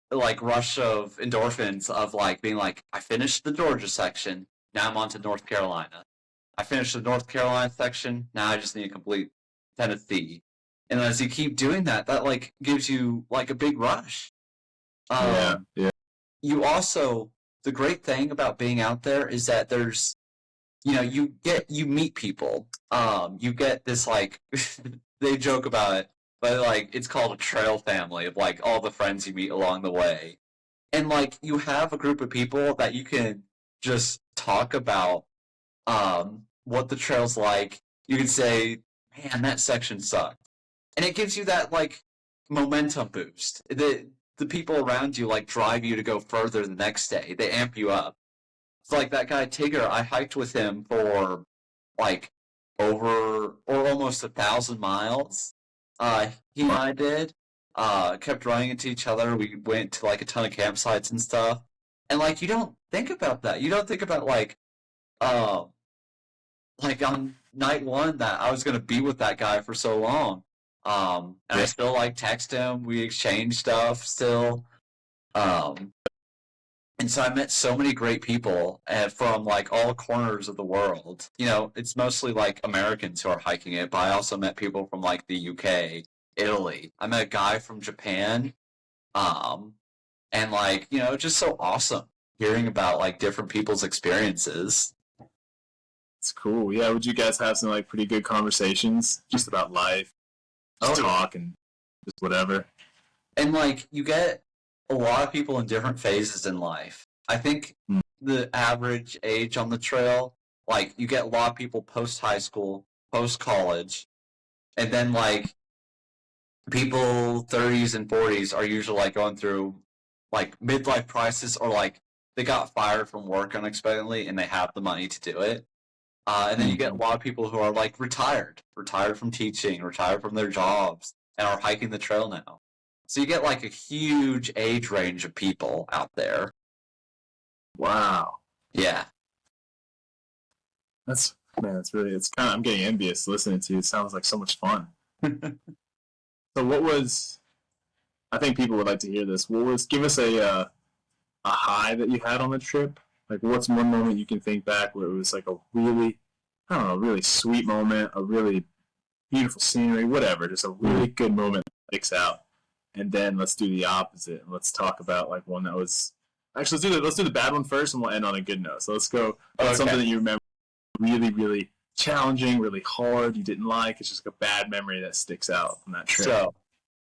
like rush of endorphins of like being like, I finished the Georgia section, now I'm on to North Carolina. I finished the North Carolina section, now I just need to complete Tennessee. And as you keep doing that, that like gives you like a big rush. Yeah, Um, yeah, you also the great thing about being out there is that there's you meet people. You get this like they joke about it, but like it's called a trail family of like all the friends you meet along the way. And like you have a group of people that you can just talk about what the trail's like. You can say, man, that section sucked. And it gives you that like momentum boost. The people around you like drive you to go further the next day. They amp you up. It's like that guy Tigger. I hiked with him for like over or almost 1,000 miles. He and I did. Kept running into each other. We went to like a ton of campsites and stuff. And like you don't think about that. You don't think about uh like on night one that I was gonna be with that guy for so long. And I yeah. still like text him. We exchange stuff still. Um, and so I met so many great people from like all corners of the world. It's mostly like Americans who are hiking it, but I also met people from like the UK, Italy. I met a guy from Japan. Um, and like, just so awesome hearing about like different people's experiences. It's cool. Yeah, would you guys have some like pretty good conversations just about life, just Oh, yeah. talk and just whatever? And like you get a lot of people in different phases in life. I think Mm. the average age on the trail, like you get a lot of people post high school, post college, and then like people 30s and 40s are usually like going through like midlife crisis or like they got fired from work unexpectedly and they have the money to do it. And then you get a Mhm. lot of people who are like retired from teaching, retired from their jobs, and are hiking the trail now. So you get like a huge age range of people out there. Wow. Yeah. That's man, it's kind of I'm getting envious listening to you. It sounds like so much fun. So what was I think people would like to hear this. What was give us a high that you had on the trip? Like what's one moment you can think back where it was like a really I don't know, really sweet moment, a really beautiful scenery, whatever, just a really good moment that sticks out. And then let's do the opposite and let's talk about like one that was actually let's do the bad one first and we'll end on a good note. So let's go on something Okay. that you remember really, really challenging, really hard, you didn't like. It's just like a bad memory that sticks out from that trip. So,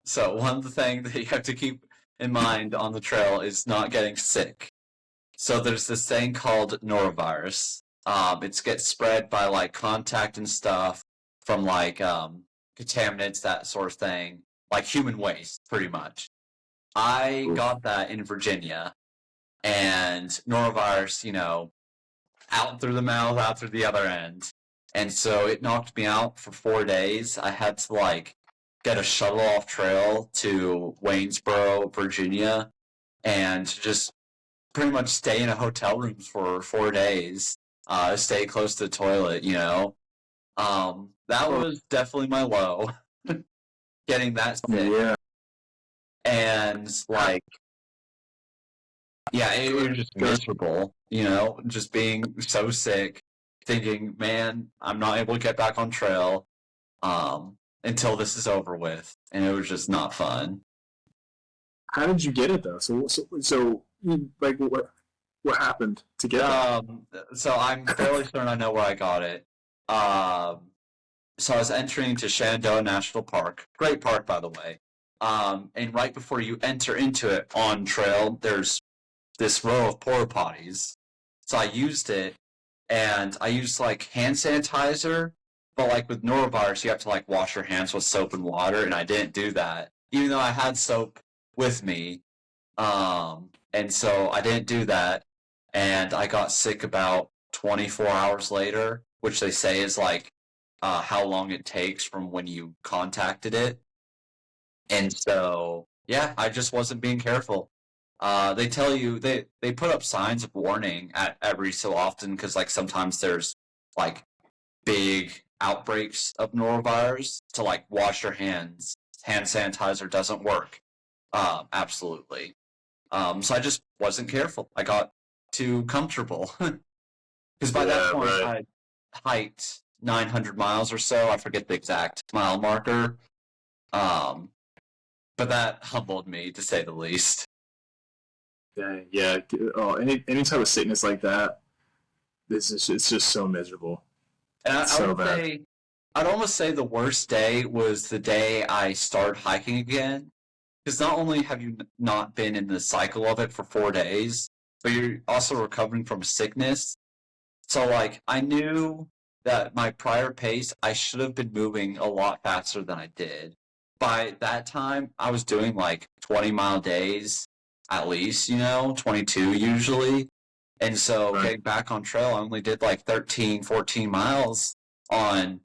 so one of the things that you have to keep in mind on the trail is not getting sick. So there's this thing called norovirus. It gets spread by like contact and stuff from like contaminants, that sort of thing, like human waste, pretty much. I got that in Virginia, and norovirus, out through the mouth, out through the other end. And so it knocked me out for 4 days. I had to like get a shuttle off trail to Waynesboro, Virginia, and just pretty much stay in a hotel room for 4 days. Stay close to the toilet, That was definitely my low. Getting that sick. Yeah. And like, yeah, it was just miserable, just being so sick, thinking, man, I'm not able to get back on trail until this is over with. And it was just not fun. How did you get it though? So like, what happened to get it? So I'm fairly certain I know where I got it. So I was entering into Shenandoah National Park. Great park, by the way. And right before you enter into it on trail, there's this row of porta potties. So I used it, and I used like hand sanitizer, but like with norovirus, you have to like wash your hands with soap and water, and I didn't do that, even though I had soap with me. And so I didn't do that, and I got sick about 24 hours later, which they say is like how long it takes from when you contacted it. And so, yeah, I just wasn't being careful. They tell you, they put up signs of warning at every so often, because like sometimes there's like big outbreaks of norovirus, to like wash your hands. Hand sanitizer doesn't work. Absolutely. So I just wasn't careful. I got too comfortable. Because by that point, I hiked 900 miles or so. I forget the exact mile marker. But that humbled me, to say the least. Yeah. Oh, any type of sickness like that, it's just so miserable. And I'd almost say the worst day was the day I started hiking again. Because not only have you not been in the cycle of it for 4 days, but you're also recovering from sickness. So, like, I knew that my prior pace, I should have been moving a lot faster than I did. By that time, I was doing, like, 20-mile days, at least, 22 usually. And so, getting back on trail, I only did, like, 13, 14 miles on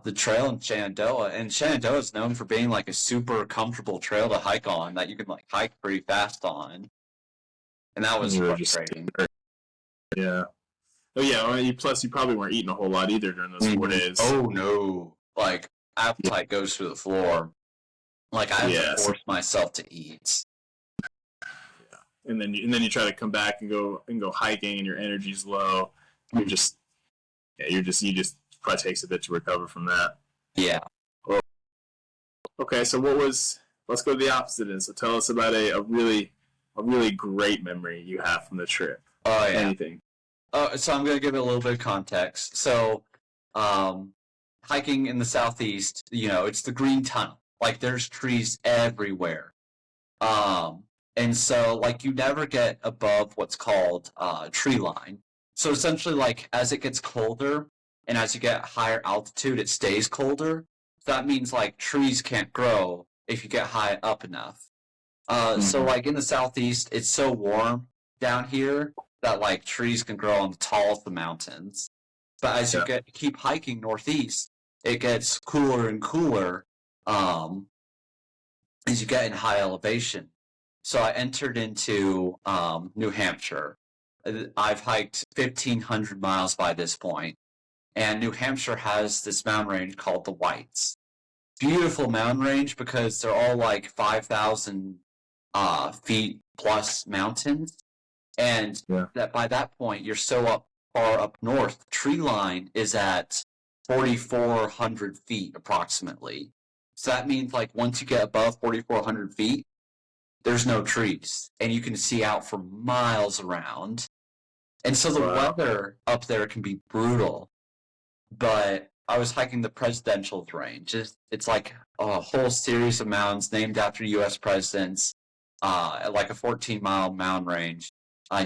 the trail in Shenandoah, and Shenandoah is known for being like a super comfortable trail to hike on that you can like hike pretty fast on, and that was frustrating. Yeah. Oh yeah. Plus, you probably weren't eating a whole lot either during those 4 days. Oh no! Like appetite goes through the floor. Like I have to force myself to eat. Yeah. And then you try to come back and go hiking, and your energy's low. You just probably takes a bit to recover from that. Yeah. Well, okay, so let's go to the opposite end. So tell us about a really great memory you have from the trip. Oh, yeah. Anything. So I'm going to give it a little bit of context. So, hiking in the southeast, it's the Green Tunnel. Like, there's trees everywhere. And so, like, you never get above what's called tree line. So essentially, like, as it gets colder, and as you get higher altitude, it stays colder. So that means, like, trees can't grow if you get high up enough. So, like, in the southeast, it's so warm down here that, like, trees can grow on the tallest of the mountains. But as you keep hiking northeast, it gets cooler and cooler as you get in high elevation. So I entered into New Hampshire. I've hiked 1,500 miles by this point. And New Hampshire has this mountain range called the Whites. Beautiful mountain range because they're all like 5,000 feet plus mountains. And that by that point, you're so far up north. The tree line is at 4,400 feet approximately. So that means like once you get above 4,400 feet, there's no trees. And you can see out for miles around. And so the weather up there can be brutal. But I was hiking the Presidential Range. It's like a whole series of mountains named after U.S. presidents. like a 14-mile mountain range.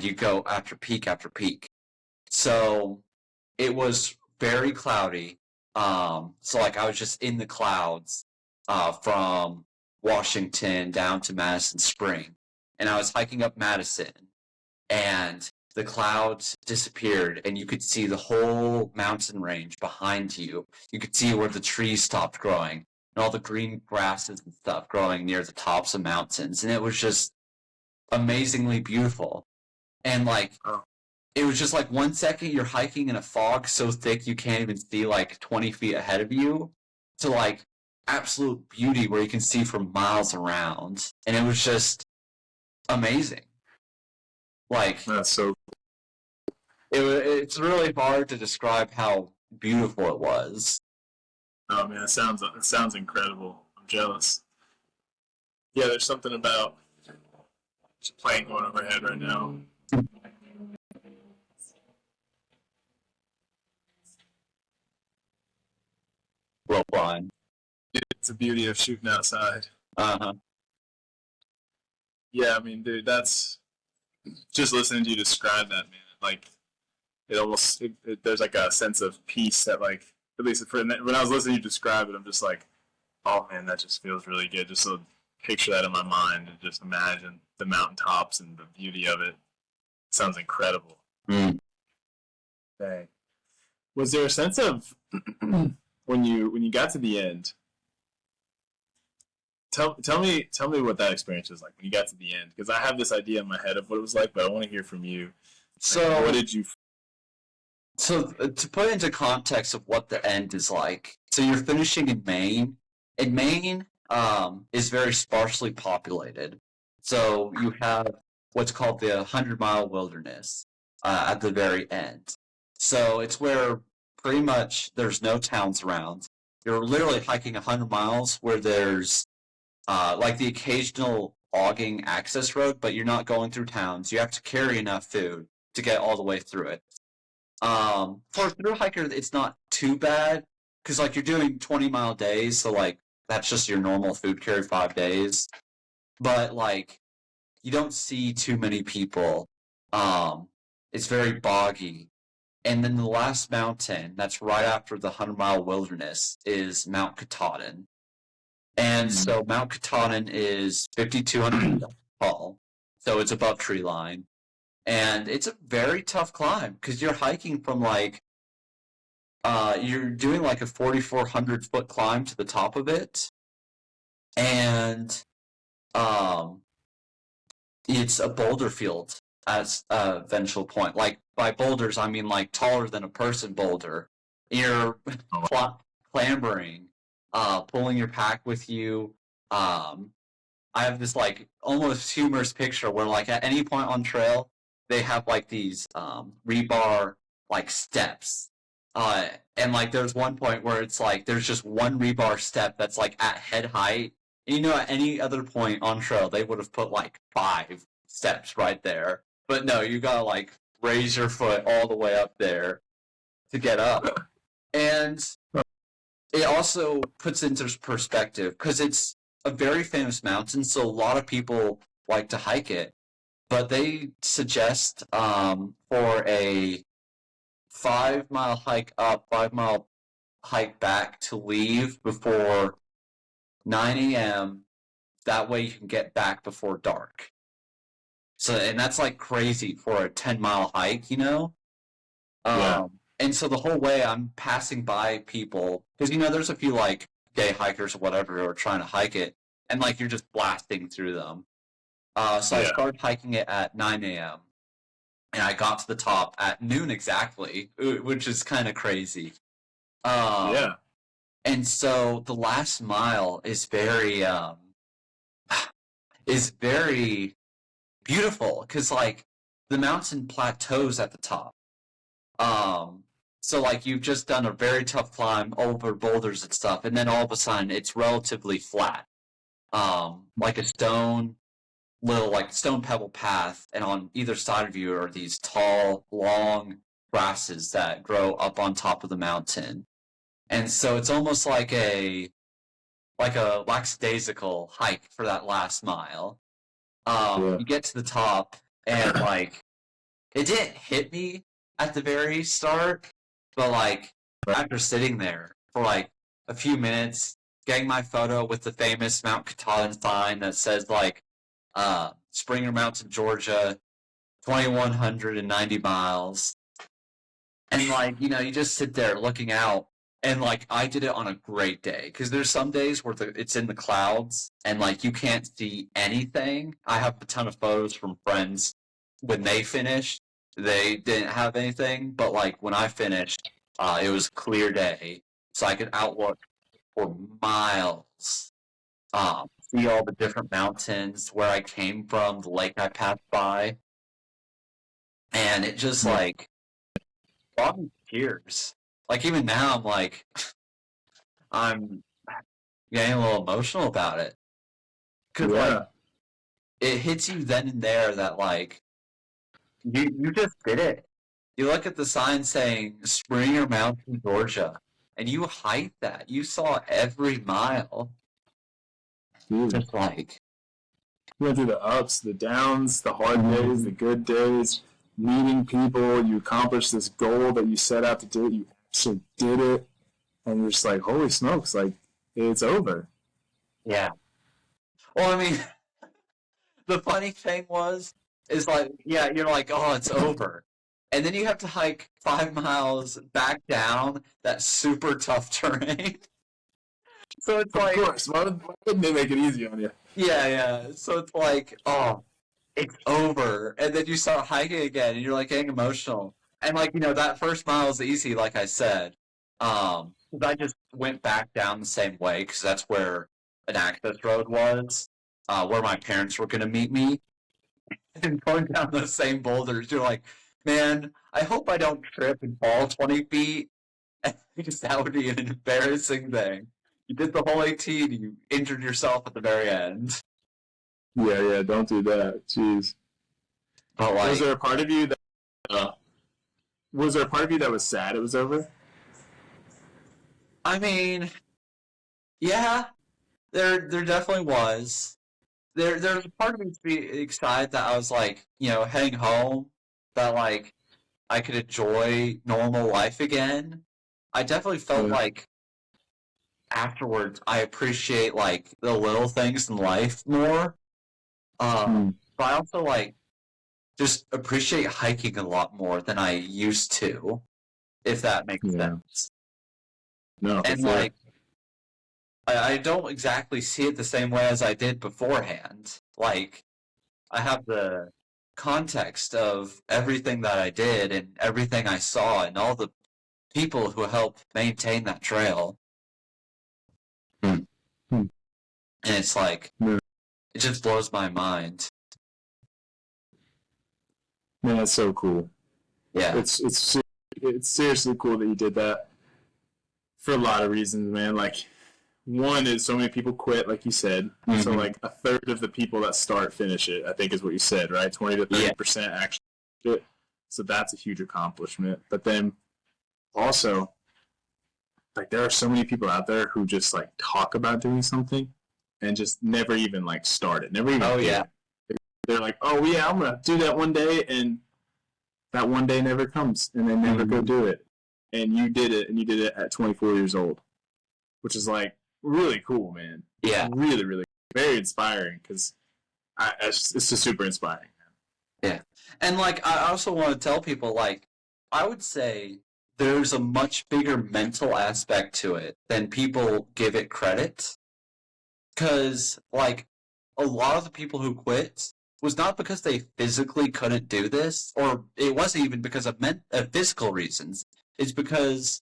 You go after peak after peak. So it was very cloudy. So like I was just in the clouds from Washington down to Madison Spring, and I was hiking up Madison, and the clouds disappeared, and you could see the whole mountain range behind you. You could see where the trees stopped growing, and all the green grasses and stuff growing near the tops of mountains, and it was just amazingly beautiful. And like Oh. it was just like 1 second you're hiking in a fog so thick you can't even see like 20 feet ahead of you, to like absolute beauty where you can see for miles around, and it was just amazing. Like That's so. it's really hard to describe how beautiful it was. Oh man, it sounds incredible. I'm jealous. Yeah, there's something about just plane going overhead right now. Well, fun. It's the beauty of shooting outside. Uh-huh. Yeah, I mean, dude, that's just listening to you describe that, man. Like, there's like a sense of peace that, like, at least when I was listening to you describe it, I'm just like, oh man, that just feels really good. Just to picture that in my mind and just imagine the mountaintops and the beauty of it. Sounds incredible. Mm. Dang. Was there a sense of when you got to the end? Tell me what that experience was like when you got to the end, because I have this idea in my head of what it was like, but I want to hear from you. So What did you? So to put into context of what the end is like, so you're finishing in Maine. And Maine is very sparsely populated. So you have what's called the 100-mile wilderness at the very end. So it's where pretty much there's no towns around. You're literally hiking 100 miles where there's like the occasional logging access road, but you're not going through towns. You have to carry enough food to get all the way through it. For a thru hiker, it's not too bad because like you're doing 20-mile days, so like that's just your normal food carry 5 days. But like you don't see too many people. It's very boggy. And then the last mountain that's right after the 100-mile wilderness is Mount Katahdin. And so Mount Katahdin is 5,200 feet tall, so it's above tree line. And it's a very tough climb because you're hiking from like you're doing like a 4,400-foot climb to the top of it, and um, it's a boulder field at a eventual point. Like by boulders, I mean like taller than a person boulder. You're clambering, pulling your pack with you. I have this like almost humorous picture where like at any point on trail they have like these rebar like steps. And like there's one point where it's like there's just one rebar step that's like at head height. And, you know, at any other point on trail they would have put like 5 steps right there. But no, you gotta like raise your foot all the way up there to get up. And it also puts into perspective because it's a very famous mountain, so a lot of people like to hike it. But they suggest for a 5-mile hike up, 5-mile hike back to leave before 9 a.m. That way you can get back before dark. So, and that's like crazy for a 10-mile hike, you know? Yeah. And so the whole way I'm passing by people, because, you know, there's a few like gay hikers or whatever who are trying to hike it, and like you're just blasting through them. So I started hiking it at 9 a.m. and I got to the top at noon exactly, which is kind of crazy. Yeah. And so the last mile is very beautiful because like the mountain plateaus at the top. So like you've just done a very tough climb over boulders and stuff, and then all of a sudden it's relatively flat. Like a stone pebble path, and on either side of you are these tall, long grasses that grow up on top of the mountain. And so it's almost like a lackadaisical hike for that last mile. You get to the top, and like it didn't hit me at the very start, but like after sitting there for like a few minutes, getting my photo with the famous Mount Katahdin sign that says like Springer Mountain, Georgia, 2,190 miles. And like, you just sit there looking out, and like I did it on a great day because there's some days where it's in the clouds and like you can't see anything. I have a ton of photos from friends when they finished. They didn't have anything, but like when I finished, it was a clear day, so I could outlook for miles. See all the different mountains, where I came from, the lake I passed by, and it just like brought me to tears. Like even now, I'm like, I'm getting a little emotional about it because like it hits you then and there that like you just did it. You look at the sign saying Springer Mountain, Georgia, and you hiked that. You saw every mile. Just like you went through the ups, the downs, the hard days, the good days, meeting people. You accomplished this goal that you set out to do. You actually did it, and you're just like, holy smokes, like it's over. Yeah. Well, I mean, the funny thing is like, yeah, you're like, oh, it's over. And then you have to hike 5 miles back down that super tough terrain. So it's like, of course, why wouldn't they make it easy on you? Yeah. So it's like, oh, it's over. And then you start hiking again, and you're like getting emotional. And like, that first mile is easy, like I said. 'Cause I just went back down the same way because that's where an access road was, where my parents were going to meet me. And going down those same boulders, you're like, man, I hope I don't trip and fall 20 feet because that would be an embarrassing thing. You did the whole 18, you injured yourself at the very end. Yeah, don't do that. Jeez. But like, was there a part of you that was sad it was over? I mean, yeah, there definitely was. There's a part of me to be excited that I was like, heading home, that like I could enjoy normal life again. I definitely felt like afterwards I appreciate like the little things in life more. But I also like just appreciate hiking a lot more than I used to, if that makes sense. No, and sure. like I don't exactly see it the same way as I did beforehand. Like I have the context of everything that I did and everything I saw and all the people who helped maintain that trail. And it's like, it just blows my mind. Man, that's so cool. Yeah. It's seriously cool that you did that for a lot of reasons, man. Like, one is so many people quit, like you said. Mm-hmm. So, like, a third of the people that start finish it, I think is what you said, right? 20 to 30% actually do it. So that's a huge accomplishment. But then also, like, there are so many people out there who just, like, talk about doing something and just never even, like, start it. Never even it. They're like, oh, yeah, I'm going to do that one day, and that one day never comes, and they never go do it. And you did it, and you did it at 24 years old, which is, like, really cool, man. Yeah. Really, really very inspiring, because it's just super inspiring. Yeah. And, like, I also want to tell people, like, I would say there's a much bigger mental aspect to it than people give it credit. Because, like, a lot of the people who quit was not because they physically couldn't do this, or it wasn't even because of physical reasons. It's because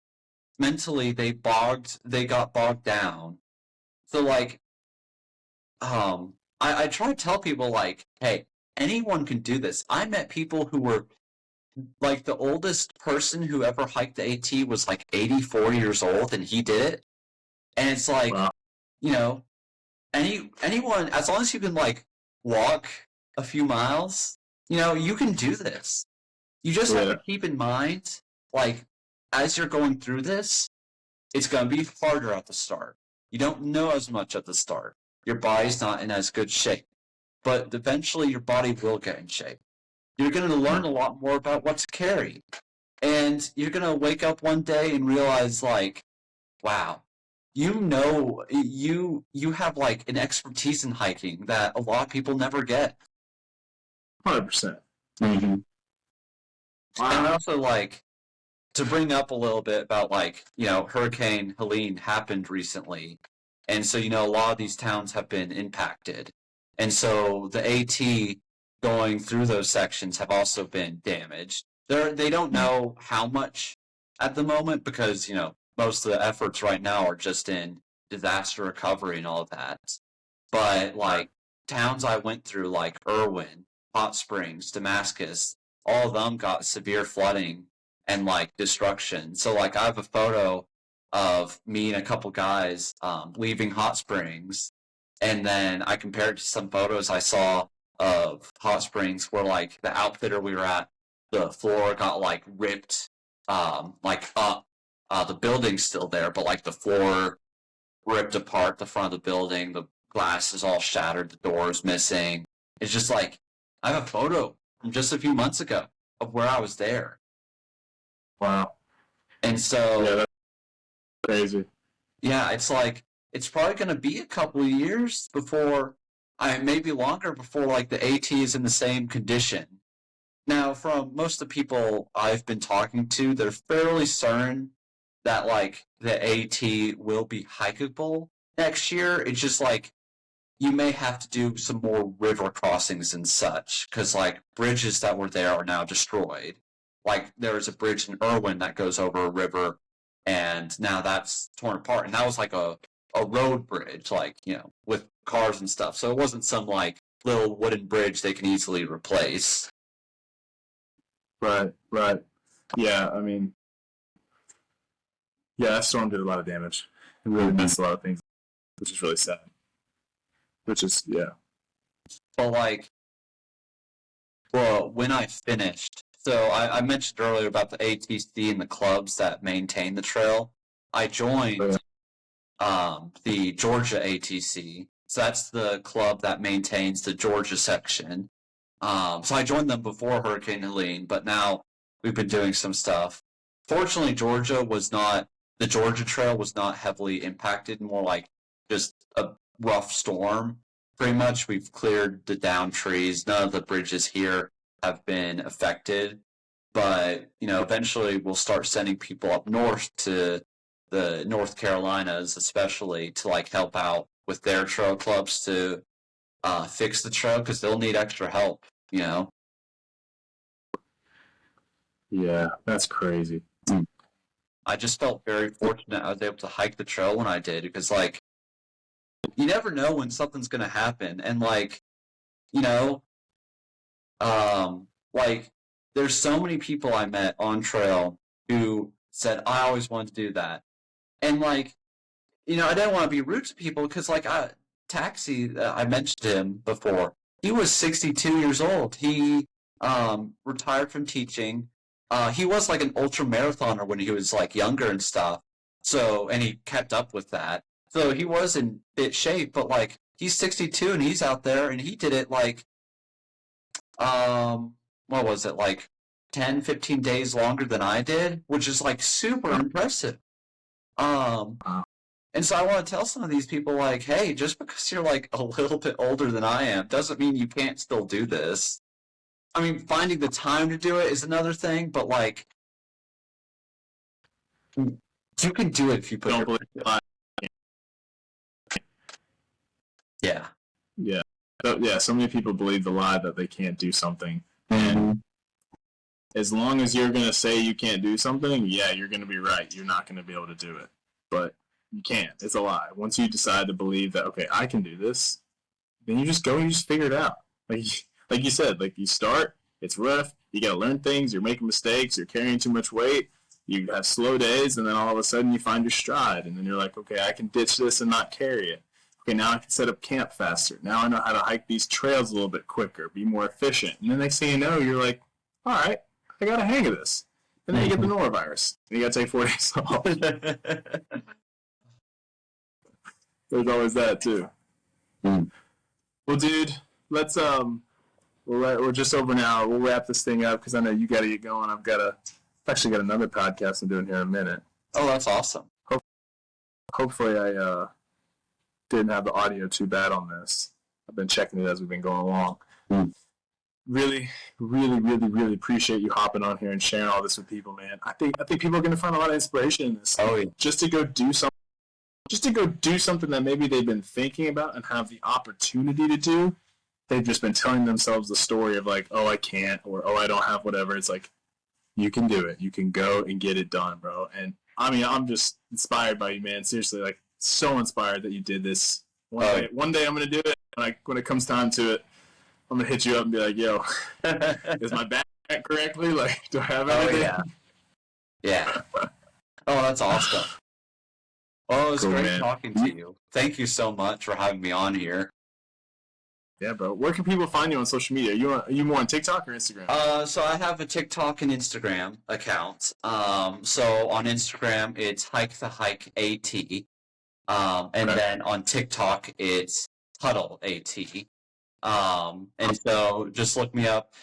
mentally they got bogged down. So, like, I try to tell people, like, hey, anyone can do this. I met people who were, like, the oldest person who ever hiked the AT was, like, 84 years old, and he did it. And it's like, wow. Anyone, as long as you can, like, walk a few miles, you can do this. You just have to keep in mind, like, as you're going through this, it's going to be harder at the start. You don't know as much at the start. Your body's not in as good shape. but eventually your body will get in shape. You're going to learn a lot more about what to carry. And you're going to wake up one day and realize, like, wow, you have, like, an expertise in hiking that a lot of people never get. 100%. Mm-hmm. Wow. And also, like, to bring up a little bit about, like, Hurricane Helene happened recently. And so, a lot of these towns have been impacted. And so the AT going through those sections have also been damaged. They don't know how much at the moment because, most of the efforts right now are just in disaster recovery and all of that. But, like, towns I went through, like Irwin, Hot Springs, Damascus, all of them got severe flooding and, like, destruction. So, like, I have a photo of me and a couple guys leaving Hot Springs, and then I compared to some photos I saw of Hot Springs where, like, the outfitter we were at, the floor got, like, ripped, like, up. The building's still there, but, like, the floor ripped apart, the front of the building, the glass is all shattered, the door's missing. It's just like, I have a photo from just a few months ago of where I was there. Wow. And so... Yeah, that's crazy. Yeah, it's like, it's probably going to be a couple of years before, maybe longer before, like, the AT is in the same condition. Now, from most of the people I've been talking to, they're fairly certain that, like, the AT will be hikeable next year. It's just, like, you may have to do some more river crossings and such, because, like, bridges that were there are now destroyed. Like, there is a bridge in Irwin that goes over a river, and now that's torn apart. And that was, like, a road bridge, like, with cars and stuff. So it wasn't some, like, little wooden bridge they can easily replace. Right. Yeah, I mean, yeah, that storm did a lot of damage. It really messed a lot of things, which is really sad. Which is, yeah. But, like, well, when I finished, so I mentioned earlier about the ATC and the clubs that maintain the trail. I joined the Georgia ATC. So that's the club that maintains the Georgia section. So I joined them before Hurricane Helene, but now we've been doing some stuff. Fortunately, the Georgia Trail was not heavily impacted, more like just a rough storm. Pretty much we've cleared the downed trees. None of the bridges here have been affected. But, eventually we'll start sending people up north to the North Carolinas, especially to, like, help out with their trail clubs to fix the trail because they'll need extra help, Yeah, that's crazy. I just felt very fortunate I was able to hike the trail when I did because, like, you never know when something's going to happen. And, like, like, there's so many people I met on trail who said, I always wanted to do that. And, like, I didn't want to be rude to people because, like, Taxi, I mentioned him before. He was 62 years old. He retired from teaching. He was, like, an ultra marathoner when he was, like, younger and stuff. So, and he kept up with that. So he was in fit shape, but, like, he's 62 and he's out there and he did it, like, what was it, like 10, 15 days longer than I did, which is, like, super impressive. And so I want to tell some of these people, like, hey, just because you're, like, a little bit older than I am doesn't mean you can't still do this. I mean, finding the time to do it is another thing, but, like, you can do it if you put your... Yeah. Yeah. Yeah, so many people believe the lie that they can't do something. And as long as you're going to say you can't do something, yeah, you're going to be right. You're not going to be able to do it. But you can't. It's a lie. Once you decide to believe that, okay, I can do this, then you just go and you just figure it out. Like you said, like, you start, it's rough, you got to learn things, you're making mistakes, you're carrying too much weight, you have slow days, and then all of a sudden you find your stride, and then you're like, okay, I can ditch this and not carry it. Okay, now I can set up camp faster. Now I know how to hike these trails a little bit quicker, be more efficient. And then next thing you know, you're like, all right, I got a hang of this. And then you get the norovirus, and you got to take 4 days off. There's always that, too. Well, dude, let's we're just over an hour. We'll wrap this thing up because I know you got to get going. I've actually got another podcast I'm doing here in a minute. Oh, that's awesome. Hopefully I didn't have the audio too bad on this. I've been checking it as we've been going along. Really, really, really, really appreciate you hopping on here and sharing all this with people, man. I think people are going to find a lot of inspiration in this. Oh, yeah. Just to go do something that maybe they've been thinking about and have the opportunity to do. They've just been telling themselves the story of like, oh, I can't, or oh, I don't have whatever. It's like, you can do it. You can go and get it done, bro. And I mean, I'm just inspired by you, man. Seriously, like, so inspired that you did this. One day I'm going to do it. When it comes time to it, I'm going to hit you up and be like, yo, is my back correctly? Like, do I have everything? Oh, yeah. Oh, that's awesome. Well, it was great talking to you. Thank you so much for having me on here. Yeah, bro. Where can people find you on social media? Are you more on TikTok or Instagram? So I have a TikTok and Instagram account. So on Instagram, it's Hike the Hike AT. And then on TikTok, it's Huddle AT. And so just look me up.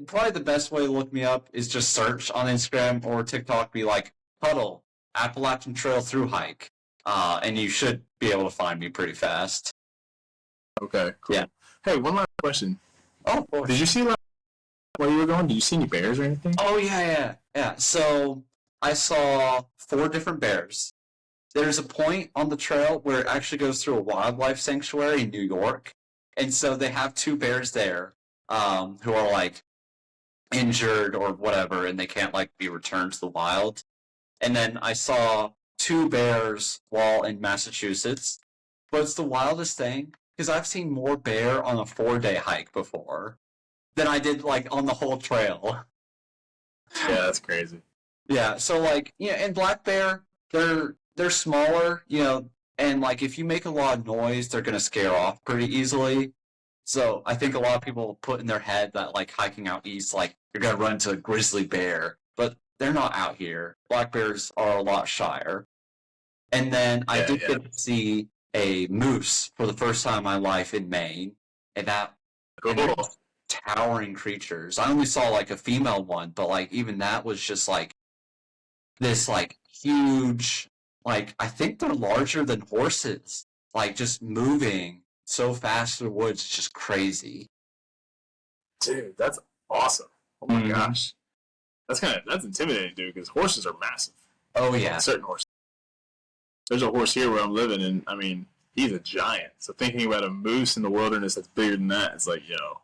Probably the best way to look me up is just search on Instagram or TikTok, be like Huddle, Appalachian Trail through hike. And you should be able to find me pretty fast. Okay, cool. Yeah. Hey, one last question. Oh, of course. Did you see, while you were going, did you see any bears or anything? Oh, yeah. So I saw 4 different bears. There's a point on the trail where it actually goes through a wildlife sanctuary in New York. And so they have 2 bears there who are, like, injured or whatever, and they can't, like, be returned to the wild. And then I saw 2 bears while in Massachusetts. But it's the wildest thing, because I've seen more bear on a 4-day hike before than I did, like, on the whole trail. Yeah, that's crazy. Yeah, so, like, and black bear, they're smaller, and, like, if you make a lot of noise, they're going to scare off pretty easily. So I think a lot of people put in their head that, like, hiking out east, like, you're going to run into a grizzly bear. But they're not out here. Black bears are a lot shyer. And then I did get to see a moose for the first time in my life in Maine. And that was towering creatures. I only saw, like, a female one, but, like, even that was just, like, this, like, huge... Like, I think they're larger than horses. Like, just moving so fast in the woods. It's just crazy. Dude, that's awesome. Oh, my gosh. That's intimidating, dude, because horses are massive. Oh, yeah. Certain horses. There's a horse here where I'm living, and, I mean, he's a giant. So thinking about a moose in the wilderness that's bigger than that, it's like, yo,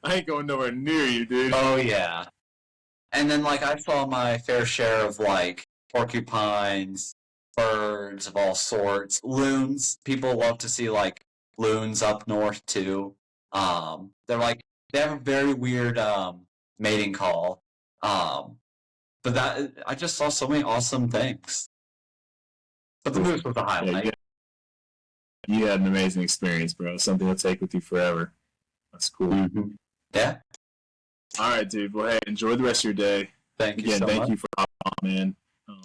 I ain't going nowhere near you, dude. Oh, yeah. And then, like, I saw my fair share of, like, porcupines, birds of all sorts, loons. People love to see, like, loons up north too. They have a very weird mating call. But I just saw so many awesome things. But the moose was the highlight. Yeah, you had an amazing experience, bro. Something to take with you forever. That's cool. Mm-hmm. Yeah. All right, dude. Well, hey, enjoy the rest of your day. Thank you so much. Thank you for hopping on, man.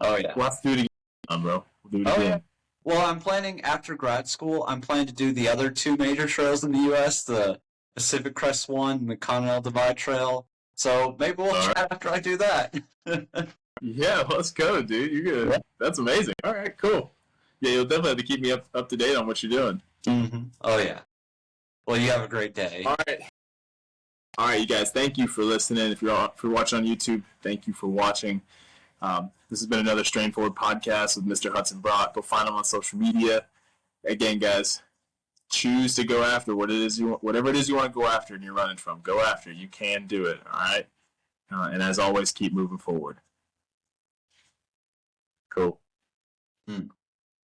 Oh, yeah. We'll have to do it again, bro. We'll do it again. Yeah. Well, I'm planning, after grad school, I'm planning to do the other 2 major trails in the U.S., the Pacific Crest one and the Continental Divide Trail. So maybe we'll chat after I do that. Yeah, let's go, dude. You're good. Yeah. That's amazing. All right, cool. Yeah, you'll definitely have to keep me up to date on what you're doing. Mm-hmm. Oh, yeah. Well, you have a great day. All right, you guys. Thank you for listening. If you're watching on YouTube, thank you for watching. This has been another Straightforward podcast with Mr. Hudson Brock. Go find him on social media. Again, guys, choose to go after whatever it is you want to go after and you're running from. Go after it. You can do it, all right? And as always, keep moving forward. Cool.